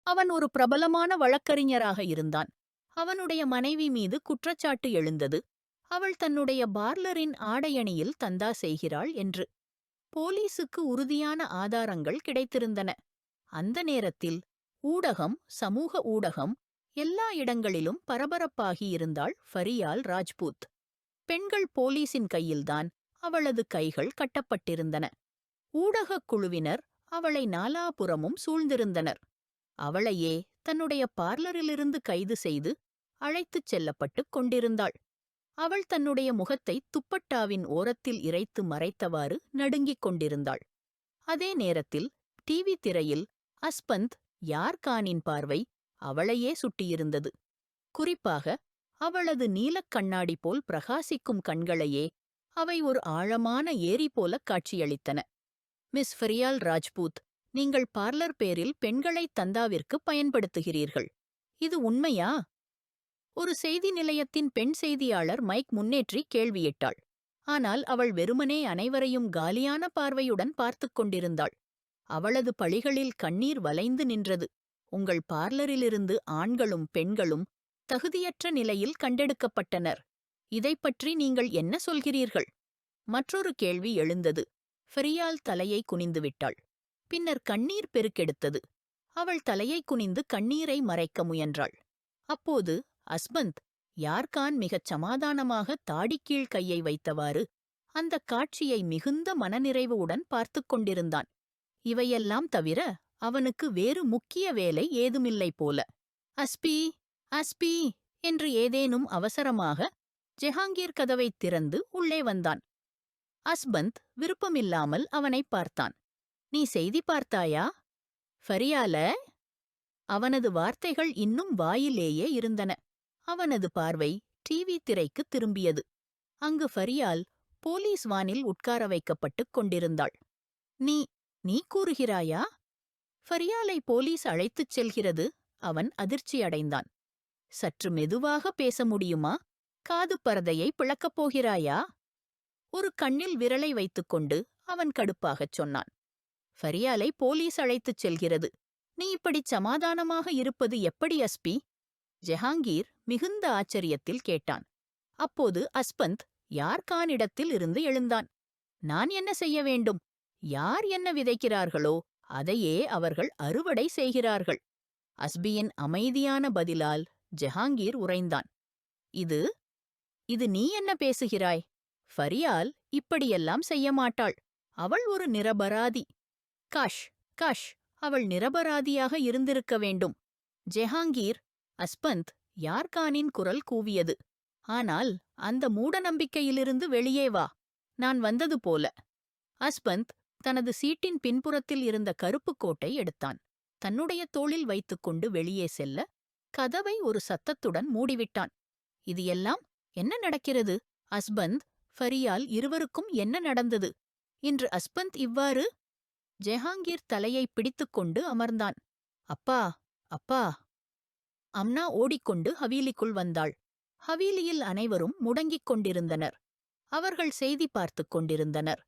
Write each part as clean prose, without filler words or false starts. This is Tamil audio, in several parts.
அவன் ஒரு பிரபலமான வழக்கறிஞராக இருந்தான். அவனுடைய மனைவி மீது குற்றச்சாட்டு எழுந்தது. அவள் தன்னுடைய பார்லரின் ஆடையணியில் தந்தா செய்கிறாள் என்று. போலீசுக்கு உறுதியான ஆதாரங்கள் கிடைத்திருந்தன. அந்த நேரத்தில் ஊடகம், சமூக ஊடகம், எல்லா இடங்களிலும் பரபரப்பாகி இருந்தாள் ஃபரியால் ராஜ்பூத். பெண்கள் போலீசின் கையில்தான் அவளது கைகள் கட்டப்பட்டிருந்தன. ஊடகக் குழுவினர் அவளை நாலாபுறமும் சூழ்ந்திருந்தனர். அவளையே தன்னுடைய பார்லரிலிருந்து கைது செய்து அழைத்துச் செல்லப்பட்டுக் கொண்டிருந்தாள். அவள் தன்னுடைய முகத்தை துப்பட்டாவின் ஓரத்தில் இறைத்து மறைத்தவாறு நடுங்கிக் கொண்டிருந்தாள். அதே நேரத்தில் டிவி திரையில் அஸ்பந்த் யார்கானின் பார்வை அவளையே சுட்டியிருந்தது. குறிப்பாக அவளது நீலக் கண்ணாடி போல் பிரகாசிக்கும் கண்களையே. அவை ஒரு ஆழமான ஏரி போலக் காட்சியளித்தன. மிஸ் ஃபரியால் ராஜ்பூத், நீங்கள் பார்லர் பேரில் பெண்களை தந்தாவிற்கு பயன்படுத்துகிறீர்கள். இது உண்மையா? ஒரு செய்தி நிலையத்தின் பெண் செய்தியாளர் மைக் முன்னேற்றி கேள்வியிட்டாள். ஆனால் அவள் வெறுமனே அனைவரையும் காலியான பார்வையுடன் பார்த்துக் கொண்டிருந்தாள். அவளது பழிகளில் கண்ணீர் வலைந்து நின்றது. உங்கள் பார்லரிலிருந்து ஆண்களும் பெண்களும் தகுதியற்ற நிலையில் கண்டெடுக்கப்பட்டனர். இதைப் பற்றி நீங்கள் என்ன சொல்கிறீர்கள்? மற்றொரு கேள்வி எழுந்தது. ஃபரியால் தலையை குனிந்துவிட்டாள். பின்னர் கண்ணீர் பெருக்கெடுத்தது. அவள் தலையை குனிந்து கண்ணீரை மறைக்க முயன்றாள். அப்போது அஸ்பந்த் யார்கான் மிகச் சமாதானமாக தாடிக்கீழ் கையை வைத்தவாறு அந்தக் காட்சியை மிகுந்த மனநிறைவுடன் பார்த்துக் கொண்டிருந்தான். இவையெல்லாம் தவிர அவனுக்கு வேறு முக்கிய வேலை ஏதுமில்லை போல. அஸ்பி, அஸ்பி என்று ஏதேனும் அவசரமாக ஜெஹாங்கீர் கதவைத் திறந்து உள்ளே வந்தான். அஸ்பந்த் விருப்பமில்லாமல் அவனைப் பார்த்தான். நீ செய்தி பார்த்தாயா? ஃபரியால? அவனது வார்த்தைகள் இன்னும் வாயிலேயே இருந்தன. அவனது பார்வை டிவி திரைக்குத் திரும்பியது. அங்கு ஃபரியால் போலீஸ் வானில் உட்கார வைக்கப்பட்டுக் கொண்டிருந்தாள். நீ நீ கூறுகிறாயா? ஃபரியாலை போலீஸ் அழைத்துச் செல்கிறது. அவன் அதிர்ச்சியடைந்தான். சற்று மெதுவாக பேச முடியுமா? காது பரதையை பிளக்கப் போகிறாயா? ஒரு கண்ணில் விரலை வைத்துக்கொண்டு அவன் கடுப்பாகச் சொன்னான். ஃபரியாலை போலீஸ் அழைத்துச் செல்கிறது. நீ இப்படிச் சமாதானமாக இருப்பது எப்படி அஸ்பி? ஜெஹாங்கீர் மிகுந்த ஆச்சரியத்தில் கேட்டான். அப்போது அஸ்பந்த் யார்கானிடத்தில் இருந்து எழுந்தான். நான் என்ன செய்ய வேண்டும்? யார் என்ன விதைக்கிறார்களோ அதையே அவர்கள் அறுவடை செய்கிறார்கள். அஸ்பியின் அமைதியான பதிலால் ஜெஹாங்கீர் உறைந்தான். இது இது நீ என்ன பேசுகிறாய்? ஃபரியால் இப்படியெல்லாம் செய்ய மாட்டாள். அவள் ஒரு நிரபராதி. காஷ் காஷ், அவள் நிரபராதியாக இருந்திருக்க வேண்டும். ஜெஹாங்கீர், அஸ்பந்த் யார்கானின் குரல் கூவியது. ஆனால் அந்த மூடநம்பிக்கையிலிருந்து வெளியே வா. நான் வந்தது போல. அஸ்பந்த் தனது சீட்டின் பின்புறத்தில் இருந்த கருப்புக் கோட்டை எடுத்தான். தன்னுடைய தோளில் வைத்துக்கொண்டு வெளியே செல்ல கதவை ஒரு சத்தத்துடன் மூடிவிட்டான். இது எல்லாம் என்ன நடக்கிறது? அஸ்பந்த், ஃபரியால் இருவருக்கும் என்ன நடந்தது? இன்று அஸ்பந்த் இவ்வாறு? ஜெஹாங்கீர் தலையைப் பிடித்துக்கொண்டு அமர்ந்தான். அப்பா, அப்பா. அம்னா ஓடிக்கொண்டு ஹவீலிக்குள் வந்தாள். ஹவீலியில் அனைவரும் முடங்கிக் கொண்டிருந்தனர். அவர்கள் செய்தி பார்த்துக் கொண்டிருந்தனர்.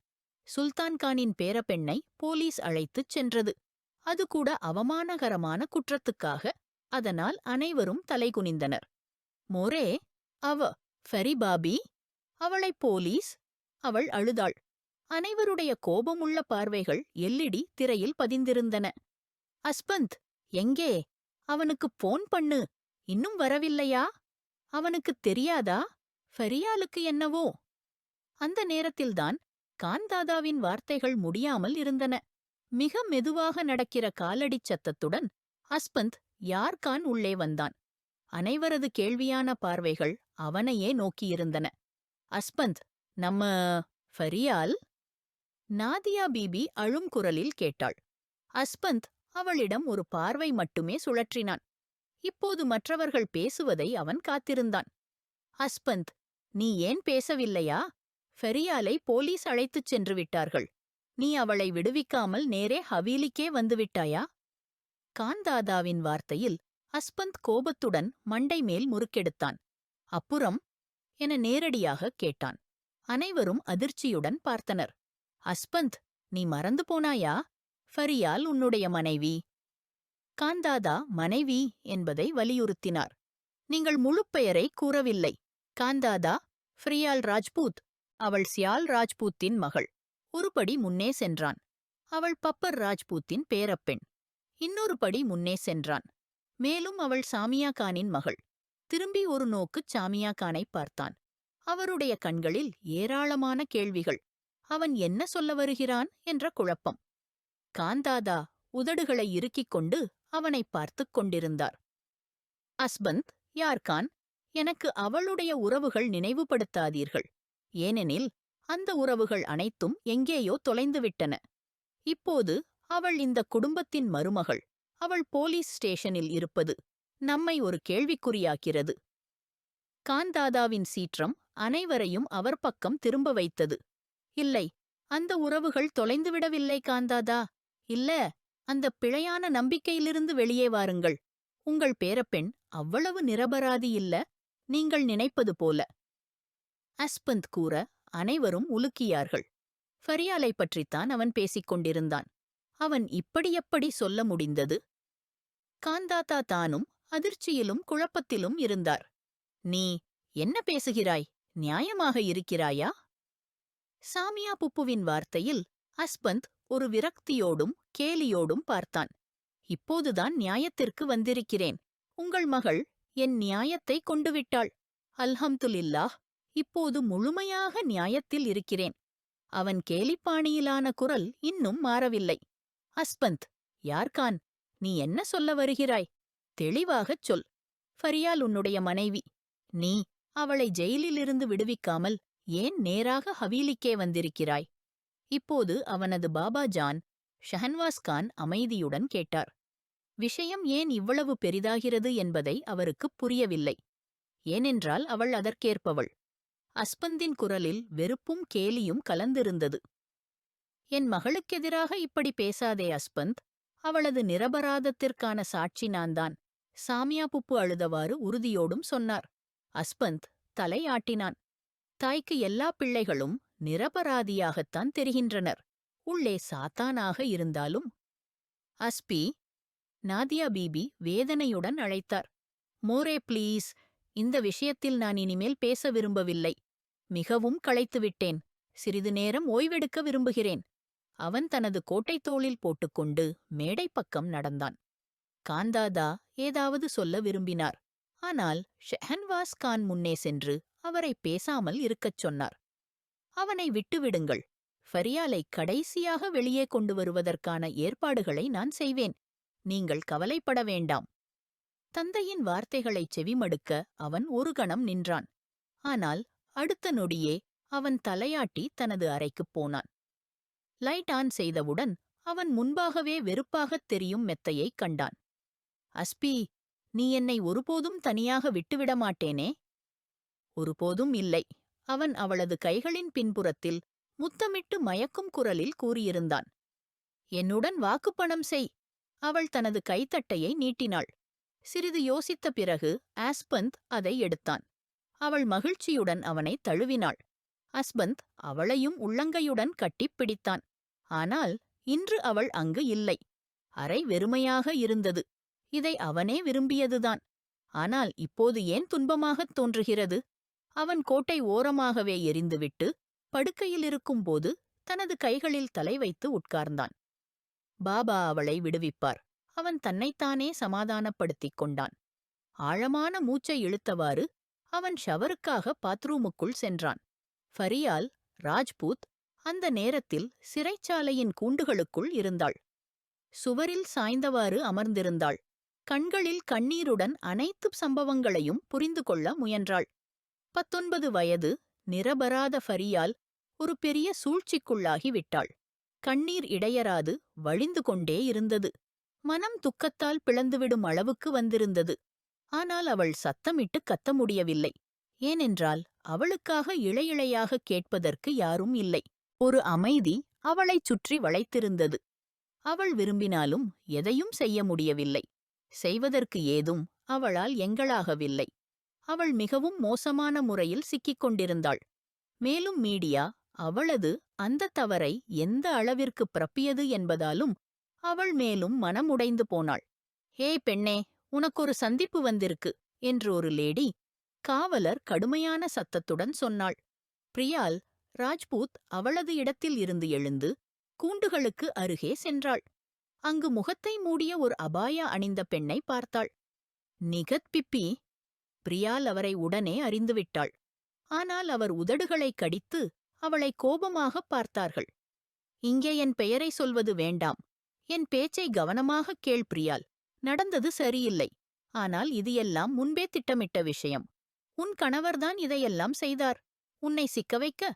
சுல்தான்கானின் பேரப்பெண்ணை போலீஸ் அழைத்துச் சென்றது. அது கூட அவமானகரமான குற்றத்துக்காக. அதனால் அனைவரும் தலைகுனிந்தனர். மோரே, ஃபெரிபாபி, அவளை போலீஸ்? அவள் அழுதாள். அனைவருடைய கோபமுள்ள பார்வைகள் எல்இடி திரையில் பதிந்திருந்தன. அஸ்பந்த் எங்கே? அவனுக்கு போன் பண்ணு. இன்னும் வரவில்லையா? அவனுக்குத் தெரியாதா? ஃபரியாலுக்கு என்னவோ? அந்த நேரத்தில்தான் காந்தாதாவின் வார்த்தைகள் முடியாமல் இருந்தன. மிக மெதுவாக நடக்கிற காலடிச் சத்தத்துடன் அஸ்பந்த் யார்கான் உள்ளே வந்தான். அனைவரது கேள்வியான பார்வைகள் அவனையே நோக்கியிருந்தன. அஸ்பந்த், நம்ம ஃபரியால்? நாதியா பீபி அழும் குரலில் கேட்டாள். அஸ்பந்த் அவளிடம் ஒரு பார்வை மட்டுமே சுழற்றினான். இப்போது மற்றவர்கள் பேசுவதை அவன் காத்திருந்தான். அஸ்பந்த், நீ ஏன் பேசவில்லையா? ஃபெரியாலை போலீஸ் அழைத்துச் சென்று விட்டார்கள். நீ அவளை விடுவிக்காமல் நேரே ஹவீலிக்கே வந்துவிட்டாயா? காந்தாதாவின் வார்த்தையில் அஸ்பந்த் கோபத்துடன் மண்டை மேல் முறுக்கெடுத்தான். அப்புறம் என நேரடியாகக் கேட்டான். அனைவரும் அதிர்ச்சியுடன் பார்த்தனர். அஸ்பந்த், நீ மறந்து போனாயா? ஃபரியால் உன்னுடைய மனைவி. காந்தாதா மனைவி என்பதை வலியுறுத்தினார். நீங்கள் முழுப் பெயரை கூறவில்லை. காந்தாதா ஃப்ரியால் ராஜ்பூத். அவள் சியால் ராஜ்பூத்தின் மகள். ஒருபடி முன்னே சென்றான். அவள் பப்பர் ராஜ்பூத்தின் பேரப்பெண். இன்னொரு படி முன்னே சென்றான். மேலும் அவள் சாமியா கானின் மகள். திரும்பி ஒரு நோக்குச் சாமியா கானைப் பார்த்தான். அவருடைய கண்களில் ஏராளமான கேள்விகள். அவன் என்ன சொல்ல வருகிறான் என்ற குழப்பம். காந்தாதா உதடுகளை இறுக்கிக் கொண்டு அவனைப் பார்த்துக் கொண்டிருந்தார். அஸ்பந்த், யார்கான், எனக்கு அவளுடைய உறவுகள் நினைவுபடுத்தாதீர்கள். ஏனெனில் அந்த உறவுகள் அனைத்தும் எங்கேயோ தொலைந்துவிட்டன. இப்போது அவள் இந்த குடும்பத்தின் மருமகள். அவள் போலீஸ் ஸ்டேஷனில் இருப்பது நம்மை ஒரு கேள்விக்குறியாக்கிறது. காந்தாதாவின் சீற்றம் அனைவரையும் அவர் பக்கம் திரும்ப வைத்தது. இல்லை, அந்த உறவுகள் தொலைந்துவிடவில்லை காந்தாதா. இல்ல, அந்த பிழையான நம்பிக்கையிலிருந்து வெளியே வாருங்கள். உங்கள் பேரப்பெண் அவ்வளவு நிரபராதி இல்ல, நீங்கள் நினைப்பது போல. அஸ்பந்த் கூற அனைவரும் உலுக்கியார்கள். ஃபரியாலை பற்றித்தான் அவன் பேசிக் கொண்டிருந்தான். அவன் இப்படி சொல்ல முடிந்தது? காந்தாதா தானும் அதிர்ச்சியிலும் குழப்பத்திலும் இருந்தார். நீ என்ன பேசுகிறாய்? நியாயமாக இருக்கிறாயா? சாமியா புப்புவின் வார்த்தையில் அஸ்பந்த் ஒரு விரக்தியோடும் கேலியோடும் பார்த்தான். இப்போதுதான் நியாயத்திற்கு வந்திருக்கிறேன். உங்கள் மகள் என் நியாயத்தை கொண்டுவிட்டாள். அல்ஹம்துலில்லாஹ், இப்போது முழுமையாக நியாயத்தில் இருக்கிறேன். அவன் கேலிப்பாணியிலான குரல் இன்னும் மாறவில்லை. அஸ்பந்த், யார்கான், நீ என்ன சொல்ல வருகிறாய்? தெளிவாகச் சொல். ஃபரியால் உன்னுடைய மனைவி. நீ அவளை ஜெயிலிலிருந்து விடுவிக்காமல் ஏன் நேராக ஹவீலிக்கே வந்திருக்கிறாய்? இப்போது அவனது பாபா ஜான் ஷஹன்வாஸ் கான் அமைதியுடன் கேட்டார். விஷயம் ஏன் இவ்வளவு பெரிதாகிறது என்பதை அவருக்குப் புரியவில்லை. ஏனென்றால் அவள் அதற்கேற்பவள். அஸ்பந்தின் குரலில் வெறுப்பும் கேலியும் கலந்திருந்தது. என் மகளுக்கெதிராக இப்படி பேசாதே அஸ்பந்த். அவளது நிரபராதத்திற்கான சாட்சி நான்தான். சாமியா புப்பு அழுதவாறு உறுதியோடும் சொன்னார். அஸ்பந்த் தலை ஆட்டினான். தாய்க்கு எல்லா பிள்ளைகளும் நிரபராதியாகத்தான் தெரிகின்றனர், உள்ளே சாத்தானாக இருந்தாலும். அஸ்பி, நாதியா பீபி வேதனையுடன் அழைத்தார். மோரே ப்ளீஸ், இந்த விஷயத்தில் நான் இனிமேல் பேச விரும்பவில்லை. மிகவும் களைத்துவிட்டேன். சிறிது நேரம் ஓய்வெடுக்க விரும்புகிறேன். அவன் தனது கோட்டைத் தோளில் போட்டுக்கொண்டு மேடை பக்கம் நடந்தான். காந்தாதா ஏதாவது சொல்ல விரும்பினார். ஆனால் ஷெஹன்வாஸ் கான் முன்னே சென்று அவரை பேசாமல் இருக்கச் சொன்னார். அவனை விட்டுவிடுங்கள். ஃபரியாலை கடைசியாக வெளியே கொண்டு வருவதற்கான ஏற்பாடுகளை நான் செய்வேன். நீங்கள் கவலைப்பட வேண்டாம். தந்தையின் வார்த்தைகளைச் செவிமடுக்க அவன் ஒரு கணம் நின்றான். ஆனால் அடுத்த நொடியே அவன் தலையாட்டி தனது அறைக்குப் போனான். லைட் ஆன் செய்தவுடன் அவன் முன்பாகவே வெறுப்பாகத் தெரியும் மெத்தையைக் கண்டான். அஸ்பி, நீ என்னை ஒருபோதும் தனியாக விட்டுவிட மாட்டேனே? ஒருபோதும் இல்லை, அவன் அவளது கைகளின் பின்புறத்தில் முத்தமிட்டு மயக்கும் குரலில் கூறியிருந்தான். என்னுடன் வாக்குப்பணம் செய். அவள் தனது கைத்தட்டையை நீட்டினாள். சிறிது யோசித்த பிறகு ஆஸ்பந்த் அதை எடுத்தான். அவள் மகிழ்ச்சியுடன் அவனை தழுவினாள். அஸ்பந்த் அவளையும் உள்ளங்கையுடன் கட்டிப் பிடித்தான். ஆனால் இன்று அவள் அங்கு இல்லை. அறை வெறுமையாக இருந்தது. இதை அவனே விரும்பியதுதான். ஆனால் இப்போது ஏன் துன்பமாகத் தோன்றுகிறது? அவன் கோட்டை ஓரமாகவே எரிந்துவிட்டு படுக்கையிலிருக்கும்போது தனது கைகளில் தலை வைத்து உட்கார்ந்தான். பாபா அவளை விடுவிப்பார். அவன் தன்னைத்தானே சமாதானப்படுத்திக் கொண்டான். ஆழமான மூச்சை இழுத்தவாறு அவன் ஷவருக்காக பாத்ரூமுக்குள் சென்றான். ஃபரியால் ராஜ்பூத் அந்த நேரத்தில் சிறைச்சாலையின் கூண்டுகளுக்குள் இருந்தாள். சுவரில் சாய்ந்தவாறு அமர்ந்திருந்தாள். கண்களில் கண்ணீருடன் அனைத்து சம்பவங்களையும் புரிந்து கொள்ள முயன்றாள். 19 வயது நிரபராத ஃபரியால் ஒரு பெரிய சூழ்ச்சிக்குள்ளாகி விட்டாள். கண்ணீர் இடையராது வழிந்து கொண்டே இருந்தது. மனம் துக்கத்தால் பிளந்துவிடும் அளவுக்கு வந்திருந்தது. ஆனால் அவள் சத்தமிட்டு கத்த முடியவில்லை. ஏனென்றால் அவளுக்காக இழையிழையாகக் கேட்பதற்கு யாரும் இல்லை. ஒரு அமைதி அவளைச் சுற்றி வளைத்திருந்தது. அவள் விரும்பினாலும் எதையும் செய்ய முடியவில்லை. செய்வதற்கு ஏதும் அவளால் எங்களாகவில்லை. அவள் மிகவும் மோசமான முறையில் சிக்கிக் கொண்டிருந்தாள். மேலும் மீடியா அவளது அந்த தவறை எந்த அளவிற்கு பிரப்பியது என்பதாலும் அவள் மேலும் மனமுடைந்து போனாள். ஏய் பெண்ணே, உனக்கொரு சந்திப்பு வந்திருக்கு என்று ஒரு லேடி காவலர் கடுமையான சத்தத்துடன் சொன்னாள். பிரியால் ராஜ்பூத் அவளது இடத்தில் இருந்து எழுந்து கூண்டுகளுக்கு அருகே சென்றாள். அங்கு முகத்தை மூடிய ஒரு அபாய அணிந்த பெண்ணை பார்த்தாள். நிகத் பிப்பி! பிரியால் அவரை உடனே அறிந்துவிட்டாள். ஆனால் அவர் உதடுகளை கடித்து அவளை கோபமாகப் பார்த்தார்கள். இங்கே என் பெயரை சொல்வது வேண்டாம். என் பேச்சை கவனமாகக் கேள் பிரியால். நடந்தது சரியில்லை. ஆனால் இது எல்லாம் முன்பே திட்டமிட்ட விஷயம். உன் கணவர்தான் இதையெல்லாம் செய்தார். உன்னை சிக்க வைக்க.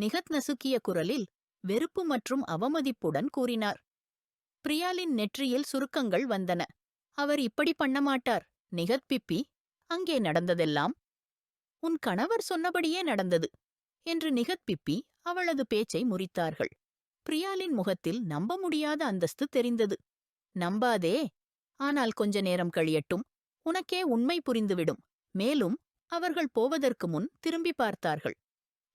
நிகத் நசுக்கிய குரலில் வெறுப்பு மற்றும் அவமதிப்புடன் கூறினார். பிரியாலின் நெற்றியில் சுருக்கங்கள் வந்தன. அவர் இப்படி பண்ணமாட்டார். நிகத் பிப்பி, அங்கே நடந்ததெல்லாம் உன் கணவர் சொன்னபடியே நடந்தது என்று நிகத் பிப்பி அவளது பேச்சை முறித்தார்கள். பிரியாலின் முகத்தில் நம்ப முடியாத அந்தஸ்து தெரிந்தது. நம்பாதே. ஆனால் கொஞ்ச நேரம் கழியட்டும். உனக்கே உண்மை புரிந்துவிடும். மேலும் அவர்கள் போவதற்கு முன் திரும்பி பார்த்தார்கள்.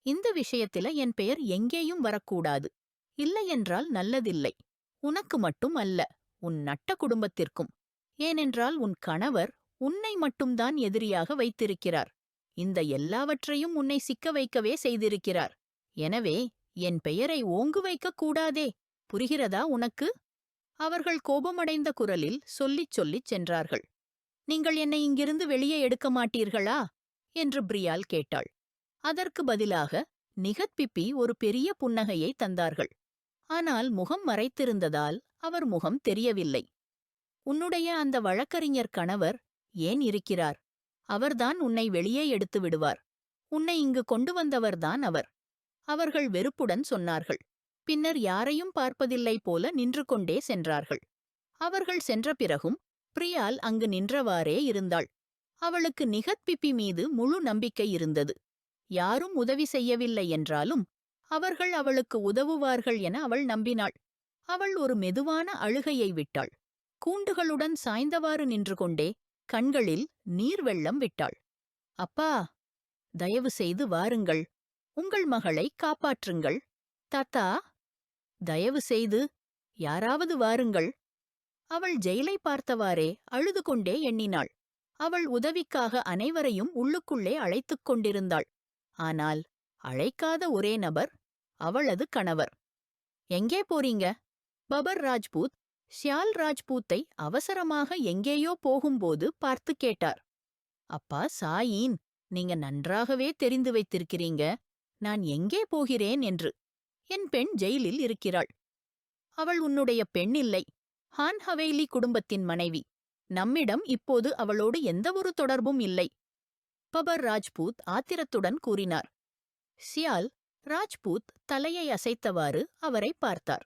இந்த விஷயத்தில என் பெயர் எங்கேயும் வரக்கூடாது. இல்லையென்றால் நல்லதில்லை. உனக்கு மட்டும் அல்ல, உன் நட்ட குடும்பத்திற்கும். ஏனென்றால் உன் கணவர் உன்னை மட்டும்தான் எதிரியாக வைத்திருக்கிறார். இந்த எல்லாவற்றையும் உன்னை சிக்க வைக்கவே செய்திருக்கிறார். எனவே என் பெயரை ஓங்கு வைக்கக் கூடாதே. புரிகிறதா உனக்கு? அவர்கள் கோபமடைந்த குரலில் சொல்லிச் சென்றார்கள். நீங்கள் என்னை இங்கிருந்து வெளியே எடுக்க மாட்டீர்களா என்று பிரியால் கேட்டாள். அதற்கு பதிலாக நிகத் பிப்பி ஒரு பெரிய புன்னகையை தந்தார்கள். ஆனால் முகம் மறைத்திருந்ததால் அவர் முகம் தெரியவில்லை. உன்னுடைய அந்த வழக்கறிஞர் கணவர் ஏன் இருக்கிறார்? அவர்தான் உன்னை வெளியே எடுத்து விடுவார். உன்னை இங்கு கொண்டு வந்தவர்தான் அவர். அவர்கள் வெறுப்புடன் சொன்னார்கள். பின்னர் யாரையும் பார்ப்பதில்லை போல நின்று கொண்டே சென்றார்கள். அவர்கள் சென்ற பிறகும் பிரியால் அங்கு நின்றவாறே இருந்தாள். அவளுக்கு நிகத் பிப்பி மீது முழு நம்பிக்கை இருந்தது. யாரும் உதவி செய்யவில்லை என்றாலும் அவர்கள் அவளுக்கு உதவுவார்கள் என அவள் நம்பினாள். அவள் ஒரு மெதுவான அழுகையை விட்டாள். கூண்டுகளுடன் சாய்ந்தவாறு நின்று கொண்டே கண்களில் நீர் வெள்ளம் விட்டாள். அப்பா, தயவு செய்து வாருங்கள். உங்கள் மகளை காப்பாற்றுங்கள். தாத்தா, தயவு செய்து யாராவது வாருங்கள். அவள் ஜெயிலை பார்த்தவாறே அழுது கொண்டே எண்ணினாள். அவள் உதவிக்காக அனைவரையும் உள்ளுக்குள்ளே அழைத்துக் கொண்டிருந்தாள். ஆனால் அழைக்காத ஒரே நபர் அவளது கணவர். எங்கே போறீங்க? பபர் ராஜ்பூத் ஷியால் ராஜ்பூத்தை அவசரமாக எங்கேயோ போகும்போது பார்த்து கேட்டார். அப்பா சாயீன், நீங்க நன்றாகவே தெரிந்து வைத்திருக்கிறீங்க நான் எங்கே போகிறேன் என்று. என் பெண் ஜெயிலில் இருக்கிறாள். அவள் உன்னுடைய பெண் இல்லை. ஹான் ஹவேலி குடும்பத்தின் மனைவி. நம்மிடம் இப்போது அவளோடு எந்தவொரு தொடர்பும் இல்லை. பபர் ராஜ்பூத் ஆத்திரத்துடன் கூறினார். ஷியால் ராஜ்பூத் தலையை அசைத்தவாறு அவரை பார்த்தார்.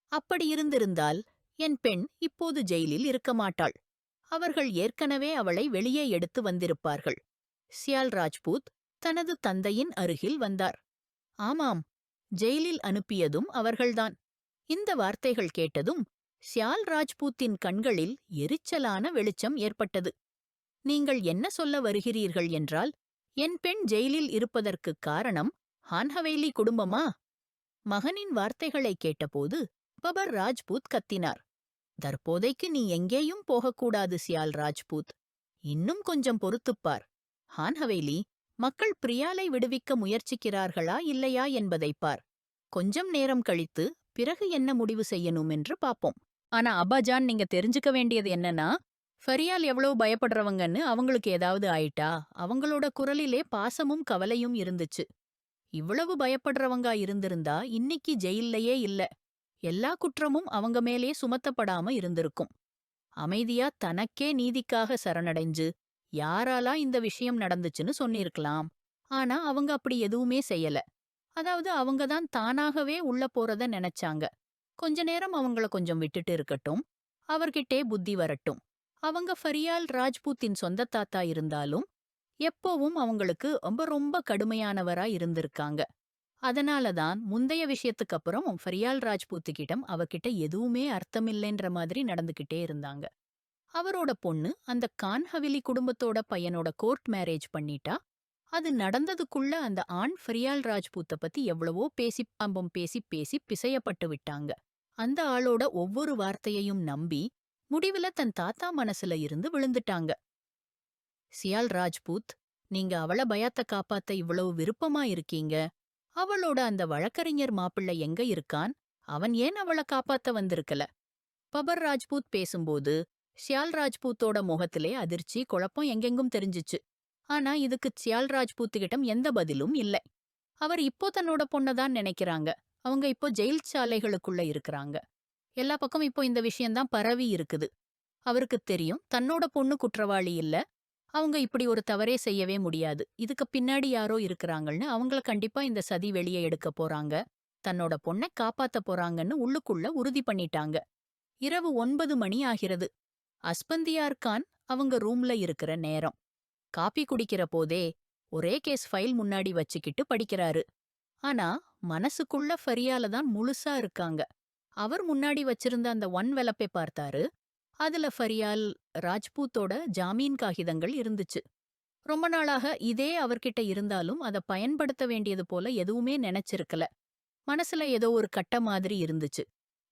அப்படியிருந்திருந்தால் என் பெண் இப்போது ஜெயிலில் இருக்க மாட்டாள். அவர்கள் ஏற்கனவே அவளை வெளியே எடுத்து வந்திருப்பார்கள். ஷியால் ராஜ்பூத் தனது தந்தையின் அருகில் வந்தார். ஆமாம், ஜெயிலில் அனுப்பியதும் அவர்கள்தான். இந்த வார்த்தைகள் கேட்டதும் ஷியால் ராஜ்பூத்தின் கண்களில் எரிச்சலான வெளிச்சம் ஏற்பட்டது. நீங்கள் என்ன சொல்ல வருகிறீர்கள் என்றால், என் பெண் ஜெயிலில் இருப்பதற்குக் காரணம் ஹான்ஹவேலி குடும்பமா? மகனின் வார்த்தைகளைக் கேட்டபோது பபர் ராஜ்பூத் கத்தினார். தற்போதைக்கு நீ எங்கேயும் போகக்கூடாது ஷியால் ராஜ்பூத். இன்னும் கொஞ்சம் பொறுத்துப்பார். ஹான்ஹவேலி மக்கள் பிரியாலை விடுவிக்க முயற்சிக்கிறார்களா இல்லையா என்பதைப் பார். கொஞ்சம் நேரம் கழித்து பிறகு என்ன முடிவு செய்யணும் என்று பாப்போம். ஆனா அப்பாஜான், நீங்க தெரிஞ்சுக்க வேண்டியது என்னன்னா, ஃபரியால் எவ்வளவு பயப்படுறவங்கன்னு அவங்களுக்கு ஏதாவது ஆயிட்டா அவங்களோட குரலிலே பாசமும் கவலையும் இருந்துச்சு. இவ்வளவு பயப்படுறவங்கா இருந்திருந்தா இன்னிக்கு ஜெயில்லையே இல்ல. எல்லா குற்றமும் அவங்க மேலே சுமத்தப்படாம இருந்திருக்கும். அமைதியா தனக்கே நீதிக்காக சரணடைஞ்சு யாராலா இந்த விஷயம் நடந்துச்சுன்னு சொன்னிருக்கலாம். ஆனா அவங்க அப்படி எதுவுமே செய்யல. அதாவது அவங்கதான் தானாகவே உள்ள போறத நினைச்சாங்க. கொஞ்ச நேரம் அவங்கள கொஞ்சம் விட்டுட்டு இருக்கட்டும், அவர்கிட்டே புத்தி வரட்டும். அவங்க ஃபரியால் ராஜ்பூத்தின் சொந்த தாத்தா இருந்தாலும் எப்போவும் அவங்களுக்கு ரொம்ப ரொம்ப கடுமையானவரா இருந்திருக்காங்க. அதனாலதான் முந்தைய விஷயத்துக்கு அப்புறம் ஃபரியால் ராஜ்பூத்துக்கிட்டம் அவகிட்ட எதுவுமே அர்த்தமில்லைன்ற மாதிரி நடந்துகிட்டே இருந்தாங்க. அவரோட பொண்ணு அந்த கான் ஹவிலி குடும்பத்தோட பையனோட கோர்ட் மேரேஜ் பண்ணிட்டா. அது நடந்ததுக்குள்ள அந்த ஆண் ஃபரியால் ராஜ்பூத்த பத்தி எவ்வளவோ பேசி பேசி பிசையப்பட்டு விட்டாங்க. அந்த ஆளோட ஒவ்வொரு வார்த்தையையும் நம்பி முடிவுல தன் தாத்தா மனசுல இருந்து விழுந்துட்டாங்க. சியால் ராஜ்பூத், நீங்க அவள பயத்த காப்பாத்த இவ்வளவு விருப்பமா இருக்கீங்க. அவளோட அந்த வழக்கறிஞர் மாப்பிள்ளை எங்க இருக்கான்? அவன் ஏன் அவள காப்பாத்த வந்திருக்கல? பபர் ராஜ்பூத் பேசும்போது சியால் ராஜ்பூத்தோட முகத்திலே அதிர்ச்சி, குழப்பம் எங்கெங்கும் தெரிஞ்சுச்சு. ஆனா இதுக்கு சியால் ராஜ்பூத்துக்கிட்டம் எந்த பதிலும் இல்லை. அவர் இப்போ தன்னோட பொண்ணதான் நினைக்கிறாங்க. அவங்க இப்போ ஜெயில் சாலைகளுக்குள்ள இருக்கிறாங்க. எல்லா பக்கம் இப்போ இந்த விஷயம்தான் பரவி இருக்குது. அவருக்கு தெரியும் தன்னோட பொண்ணு குற்றவாளி இல்ல. அவங்க இப்படி ஒரு தவறே செய்யவே முடியாது. இதுக்கு பின்னாடி யாரோ இருக்கிறாங்கன்னு அவங்கள கண்டிப்பா இந்த சதி வெளியே எடுக்க போறாங்க. தன்னோட பொண்ணை காப்பாத்த போறாங்கன்னு உள்ளுக்குள்ள உறுதி பண்ணிட்டாங்க. இரவு 9 மணி ஆகிறது. அஸ்பந்தியார் கான் அவங்க ரூம்ல இருக்கிற நேரம். காபி குடிக்கிற போதே ஒரே கேஸ் ஃபைல் முன்னாடி வச்சுக்கிட்டு படிக்கிறாரு. ஆனா மனசுக்குள்ள ஃபரியால தான் முழுசா இருக்காங்க. அவர் முன்னாடி வச்சிருந்த அந்த வெலப்பை பார்த்தாரு. அதுல ஃபரியால் ராஜ்பூத்தோட ஜாமீன் காகிதங்கள் இருந்துச்சு. ரொம்ப நாளாக இதே அவர்கிட்ட இருந்தாலும் அதை பயன்படுத்த வேண்டியது போல எதுவுமே நினைச்சிருக்கல. மனசுல ஏதோ ஒரு கட்ட மாதிரி இருந்துச்சு.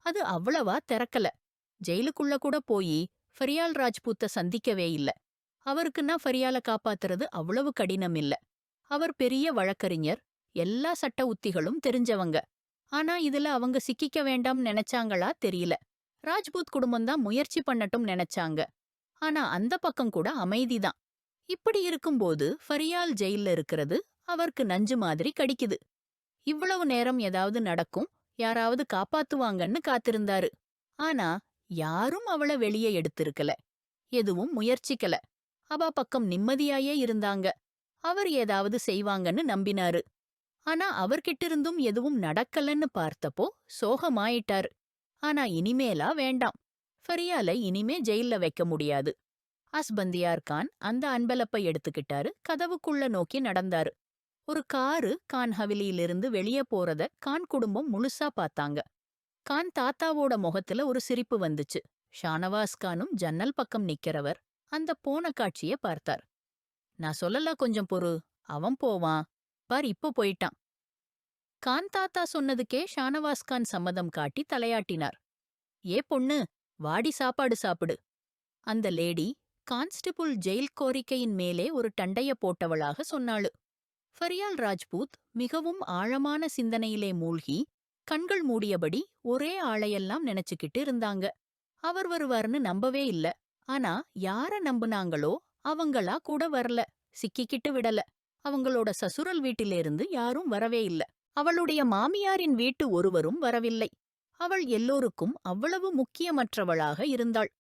அது அவ்வளவா திறக்கல. ஜெயிலுக்குள்ள கூட போய் ஃபரியால் ராஜ்பூத்த சந்திக்கவே இல்ல. அவருக்குன்னா ஃபரியால காப்பாத்துறது அவ்வளவு கடினம் இல்ல. அவர் பெரிய வழக்கறிஞர், எல்லா சட்ட உத்திகளும் தெரிஞ்சவங்க. ஆனா இதுல அவங்க சிக்கிக்க வேண்டாம் நினைச்சாங்களா தெரியல. ராஜ்பூத் குடும்பம்தான் முயற்சி பண்ணட்டும் நினைச்சாங்க. ஆனா அந்த பக்கம் கூட அமைதிதான். இப்படி இருக்கும்போது ஃபரியால் ஜெயில்ல இருக்கிறது அவருக்கு நஞ்சு மாதிரி கடிக்குது. இவ்வளவு நேரம் ஏதாவது நடக்கும், யாராவது காப்பாத்துவாங்கன்னு காத்திருந்தாரு. ஆனா யாரும் அவள வெளியே எடுத்திருக்கல. எதுவும் முயற்சிக்கல. அவ பக்கம் நிம்மதியாயே இருந்தாங்க. அவர் ஏதாவது செய்வாங்கன்னு நம்பினாரு. ஆனா அவர்கிட்டிருந்தும் எதுவும் நடக்கலன்னு பார்த்தப்போ சோகமாயிட்டாரு. ஆனா இனிமேலா வேண்டாம். ஃபரியாலை இனிமே ஜெயில்ல வைக்க முடியாது. அஸ்பந்தியார் கான் அந்த அன்பலப்பை எடுத்துக்கிட்டாரு. கதவுக்குள்ள நோக்கி நடந்தாரு. ஒரு காரு கான் ஹவிலியிலிருந்து வெளியே போறத கான் குடும்பம் முழுசா பார்த்தாங்க. கான் தாத்தாவோட முகத்துல ஒரு சிரிப்பு வந்துச்சு. ஷானவாஸ் கானும் ஜன்னல் பக்கம் நிக்கிறவர் அந்த போன காட்சிய பார்த்தார். நான் சொல்லல, கொஞ்சம் பொறு, அவன் போவான் பார், இப்போ போயிட்டான். கான் தாத்தா சொன்னதுக்கே ஷானவாஸ் கான் சம்மதம் காட்டி தலையாட்டினார். ஏ பொண்ணு, வாடி சாப்பாடு சாப்பிடு. அந்த லேடி கான்ஸ்டபிள் ஜெயில் கோரிக்கையின் மேலே ஒரு டண்டைய போட்டவளாக சொன்னாளு. ஃபரியால் ராஜ்பூத் மிகவும் ஆழமான சிந்தனையிலே மூழ்கி கண்கள் மூடியபடி ஒரே ஆளையெல்லாம் நினைச்சுக்கிட்டு இருந்தாங்க. அவர் வருவார்னு நம்பவே இல்ல. ஆனா யார நம்புனாங்களோ அவங்களா கூட வரல, சிக்கிக்கிட்டு விடல. அவங்களோட சசுரல் வீட்டிலிருந்து யாரும் வரவே இல்ல. அவளுடைய மாமியாரின் வீட்டு ஒருவரும் வரவில்லை. அவள் எல்லோருக்கும் அவ்வளவு முக்கியமற்றவளாக இருந்தாள்.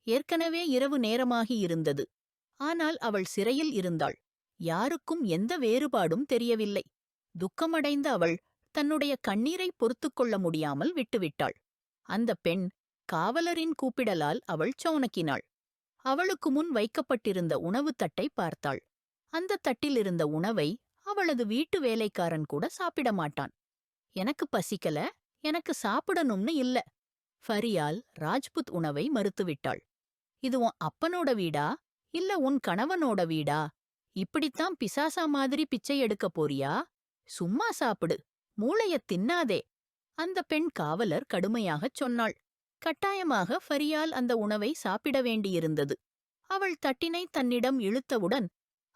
ஏற்கனவே இரவு நேரமாகி இருந்தது. ஆனால் அவள் சிறையில் இருந்தாள். யாருக்கும் எந்த வேறுபாடும் தெரியவில்லை. துக்கமடைந்த அவள் தன்னுடைய கண்ணீரை பொறுத்துக்கொள்ள முடியாமல் விட்டுவிட்டாள். அந்த பெண் காவலரின் கூப்பிடலால் அவள் சோனக்கினாள். அவளுக்கு முன் வைக்கப்பட்டிருந்த உணவுத் தட்டை பார்த்தாள். அந்த தட்டிலிருந்த உணவை அவளது வீட்டு வேலைக்காரன் கூட சாப்பிட மாட்டான். எனக்கு பசிக்கல, எனக்கு சாப்பிடணும்னு இல்ல. ஃபரியால் ராஜ்புத் உணவை மறுத்துவிட்டாள். இது உன் அப்பனோட வீடா இல்ல உன் கணவனோட வீடா? இப்படித்தான் பிசாசா மாதிரி பிச்சை எடுக்க போறியா? சும்மா சாப்பிடு, மூளையத் தின்னாதே. அந்த பெண் காவலர் கடுமையாகச் சொன்னாள். கட்டாயமாக ஃபரியால் அந்த உணவை சாப்பிட வேண்டியிருந்தது. அவள் தட்டினை தன்னிடம் இழுத்தவுடன்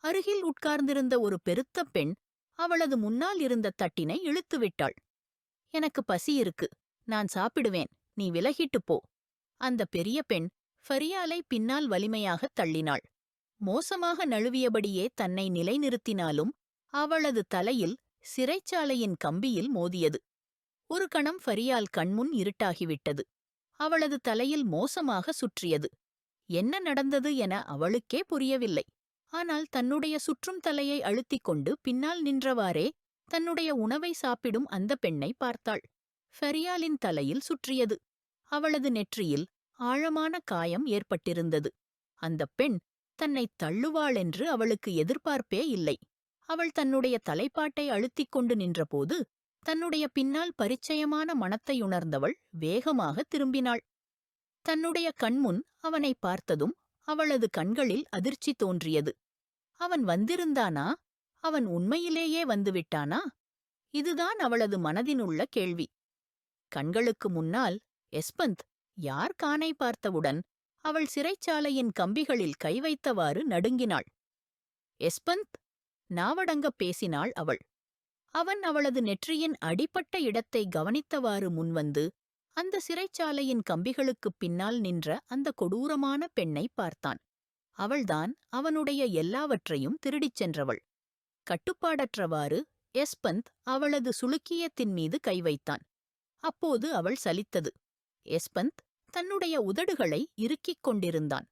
அருகில் உட்கார்ந்திருந்த ஒரு பெருத்த பெண் அவளது முன்னால் இருந்த தட்டினை இழுத்துவிட்டாள். எனக்கு பசி இருக்கு, நான் சாப்பிடுவேன், நீ விலகிட்டுப் போ. அந்த பெரிய பெண் ஃபரியாலை பின்னால் வலிமையாகத் தள்ளினாள். மோசமாக நழுவியபடியே தன்னை நிலைநிறுத்தினாலும் அவளது தலையில் சிறைச்சாலையின் கம்பியில் மோதியது. ஒரு கணம் ஃபரியால் கண்முன் இருட்டாகிவிட்டது. அவளது தலையில் மோசமாக சுற்றியது. என்ன நடந்தது என அவளுக்கே புரியவில்லை. ஆனால் தன்னுடைய சுற்றும் தலையை அழுத்திக் கொண்டு பின்னால் நின்றவாறே தன்னுடைய உணவை சாப்பிடும் அந்த பெண்ணை பார்த்தாள். ஃபரியாலின் தலையில் சுற்றியது. அவளது நெற்றியில் ஆழமான காயம் ஏற்பட்டிருந்தது. அந்தப் பெண் தன்னைத் தள்ளுவாளென்று அவளுக்கு எதிர்பார்ப்பே இல்லை. அவள் தன்னுடைய தலைப்பாட்டை அழுத்திக் கொண்டு நின்றபோது தன்னுடைய பின்னால் பரிச்சயமான மனத்தையுணர்ந்தவள் வேகமாக திரும்பினாள். தன்னுடைய கண்முன் அவனை பார்த்ததும் அவளது கண்களில் அதிர்ச்சி தோன்றியது. அவன் வந்திருந்தானா? அவன் உண்மையிலேயே வந்துவிட்டானா? இதுதான் அவளது மனதினுள்ள கேள்வி. கண்களுக்கு முன்னால் எஸ்பந்த் யார் கானை பார்த்தவுடன் அவள் சிறைச்சாலையின் கம்பிகளில் கை வைத்தவாறு நடுங்கினாள். எஸ்பந்த், நாவடங்கப் பேசினாள் அவள். அவன் அவளது நெற்றியின் அடிபட்ட இடத்தை கவனித்தவாறு முன்வந்து அந்த சிறைச்சாலையின் கம்பிகளுக்குப் பின்னால் நின்ற அந்த கொடூரமான பெண்ணை பார்த்தான். அவள்தான் அவனுடைய எல்லாவற்றையும் திருடிச் சென்றவள். கட்டுப்பாடற்றவாறு எஸ்பந்த் அவளது சுளுக்கியத்தின் மீது கை வைத்தான். அப்போது அவள் சலித்தது. எஸ்பந்த் தன்னுடைய உதடுகளை இறுக்கிக் கொண்டிருந்தான்.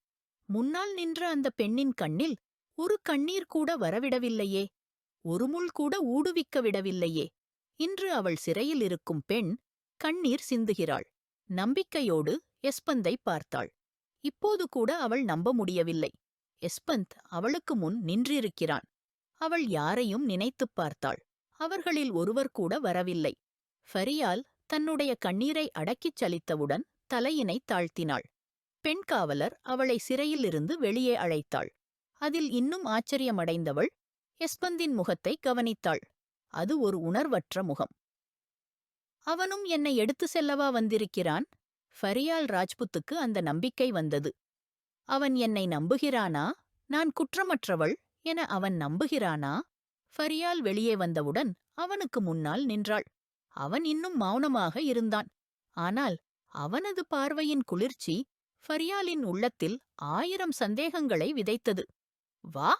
முன்னால் நின்ற அந்த பெண்ணின் கண்ணில் ஒரு கண்ணீர் கூட வரவிடவில்லையே, ஒரு முள் கூட ஊடுவிக்க விடவில்லையே. இன்று அவள் சிறையில் இருக்கும் பெண் கண்ணீர் சிந்துகிறாள். நம்பிக்கையோடு எஸ்பந்தை பார்த்தாள். இப்போது கூட அவள் நம்ப முடியவில்லை. எஸ்பந்த் அவளுக்கு முன் நின்றிருக்கிறான். அவள் யாரையும் நினைத்துப் பார்த்தாள். அவர்களில் ஒருவர் கூட வரவில்லை. ஃபரியால் தன்னுடைய கண்ணீரை அடக்கிச் சலித்தவுடன் தலையினை தாழ்த்தினாள். பெண் காவலர் அவளை சிறையிலிருந்து வெளியே அழைத்தாள். அதில் இன்னும் ஆச்சரியமடைந்தவள் எஸ்பந்தின் முகத்தை கவனித்தாள். அது ஒரு உணர்வற்ற முகம். அவனும் என்னை எடுத்து செல்லவா வந்திருக்கிறான்? ஃபரியால் ராஜ்புத்துக்கு அந்த நம்பிக்கை வந்தது. அவன் என்னை நம்புகிறானா? நான் குற்றமற்றவள் என அவன் நம்புகிறானா? ஃபரியால் வெளியே வந்தவுடன் அவனுக்கு முன்னால் நின்றாள். அவன் இன்னும் மௌனமாக இருந்தான். ஆனால் அவனது பார்வையின் குளிர்ச்சி ஃபரியாலின் உள்ளத்தில் 1000 சந்தேகங்களை விதைத்தது. வா!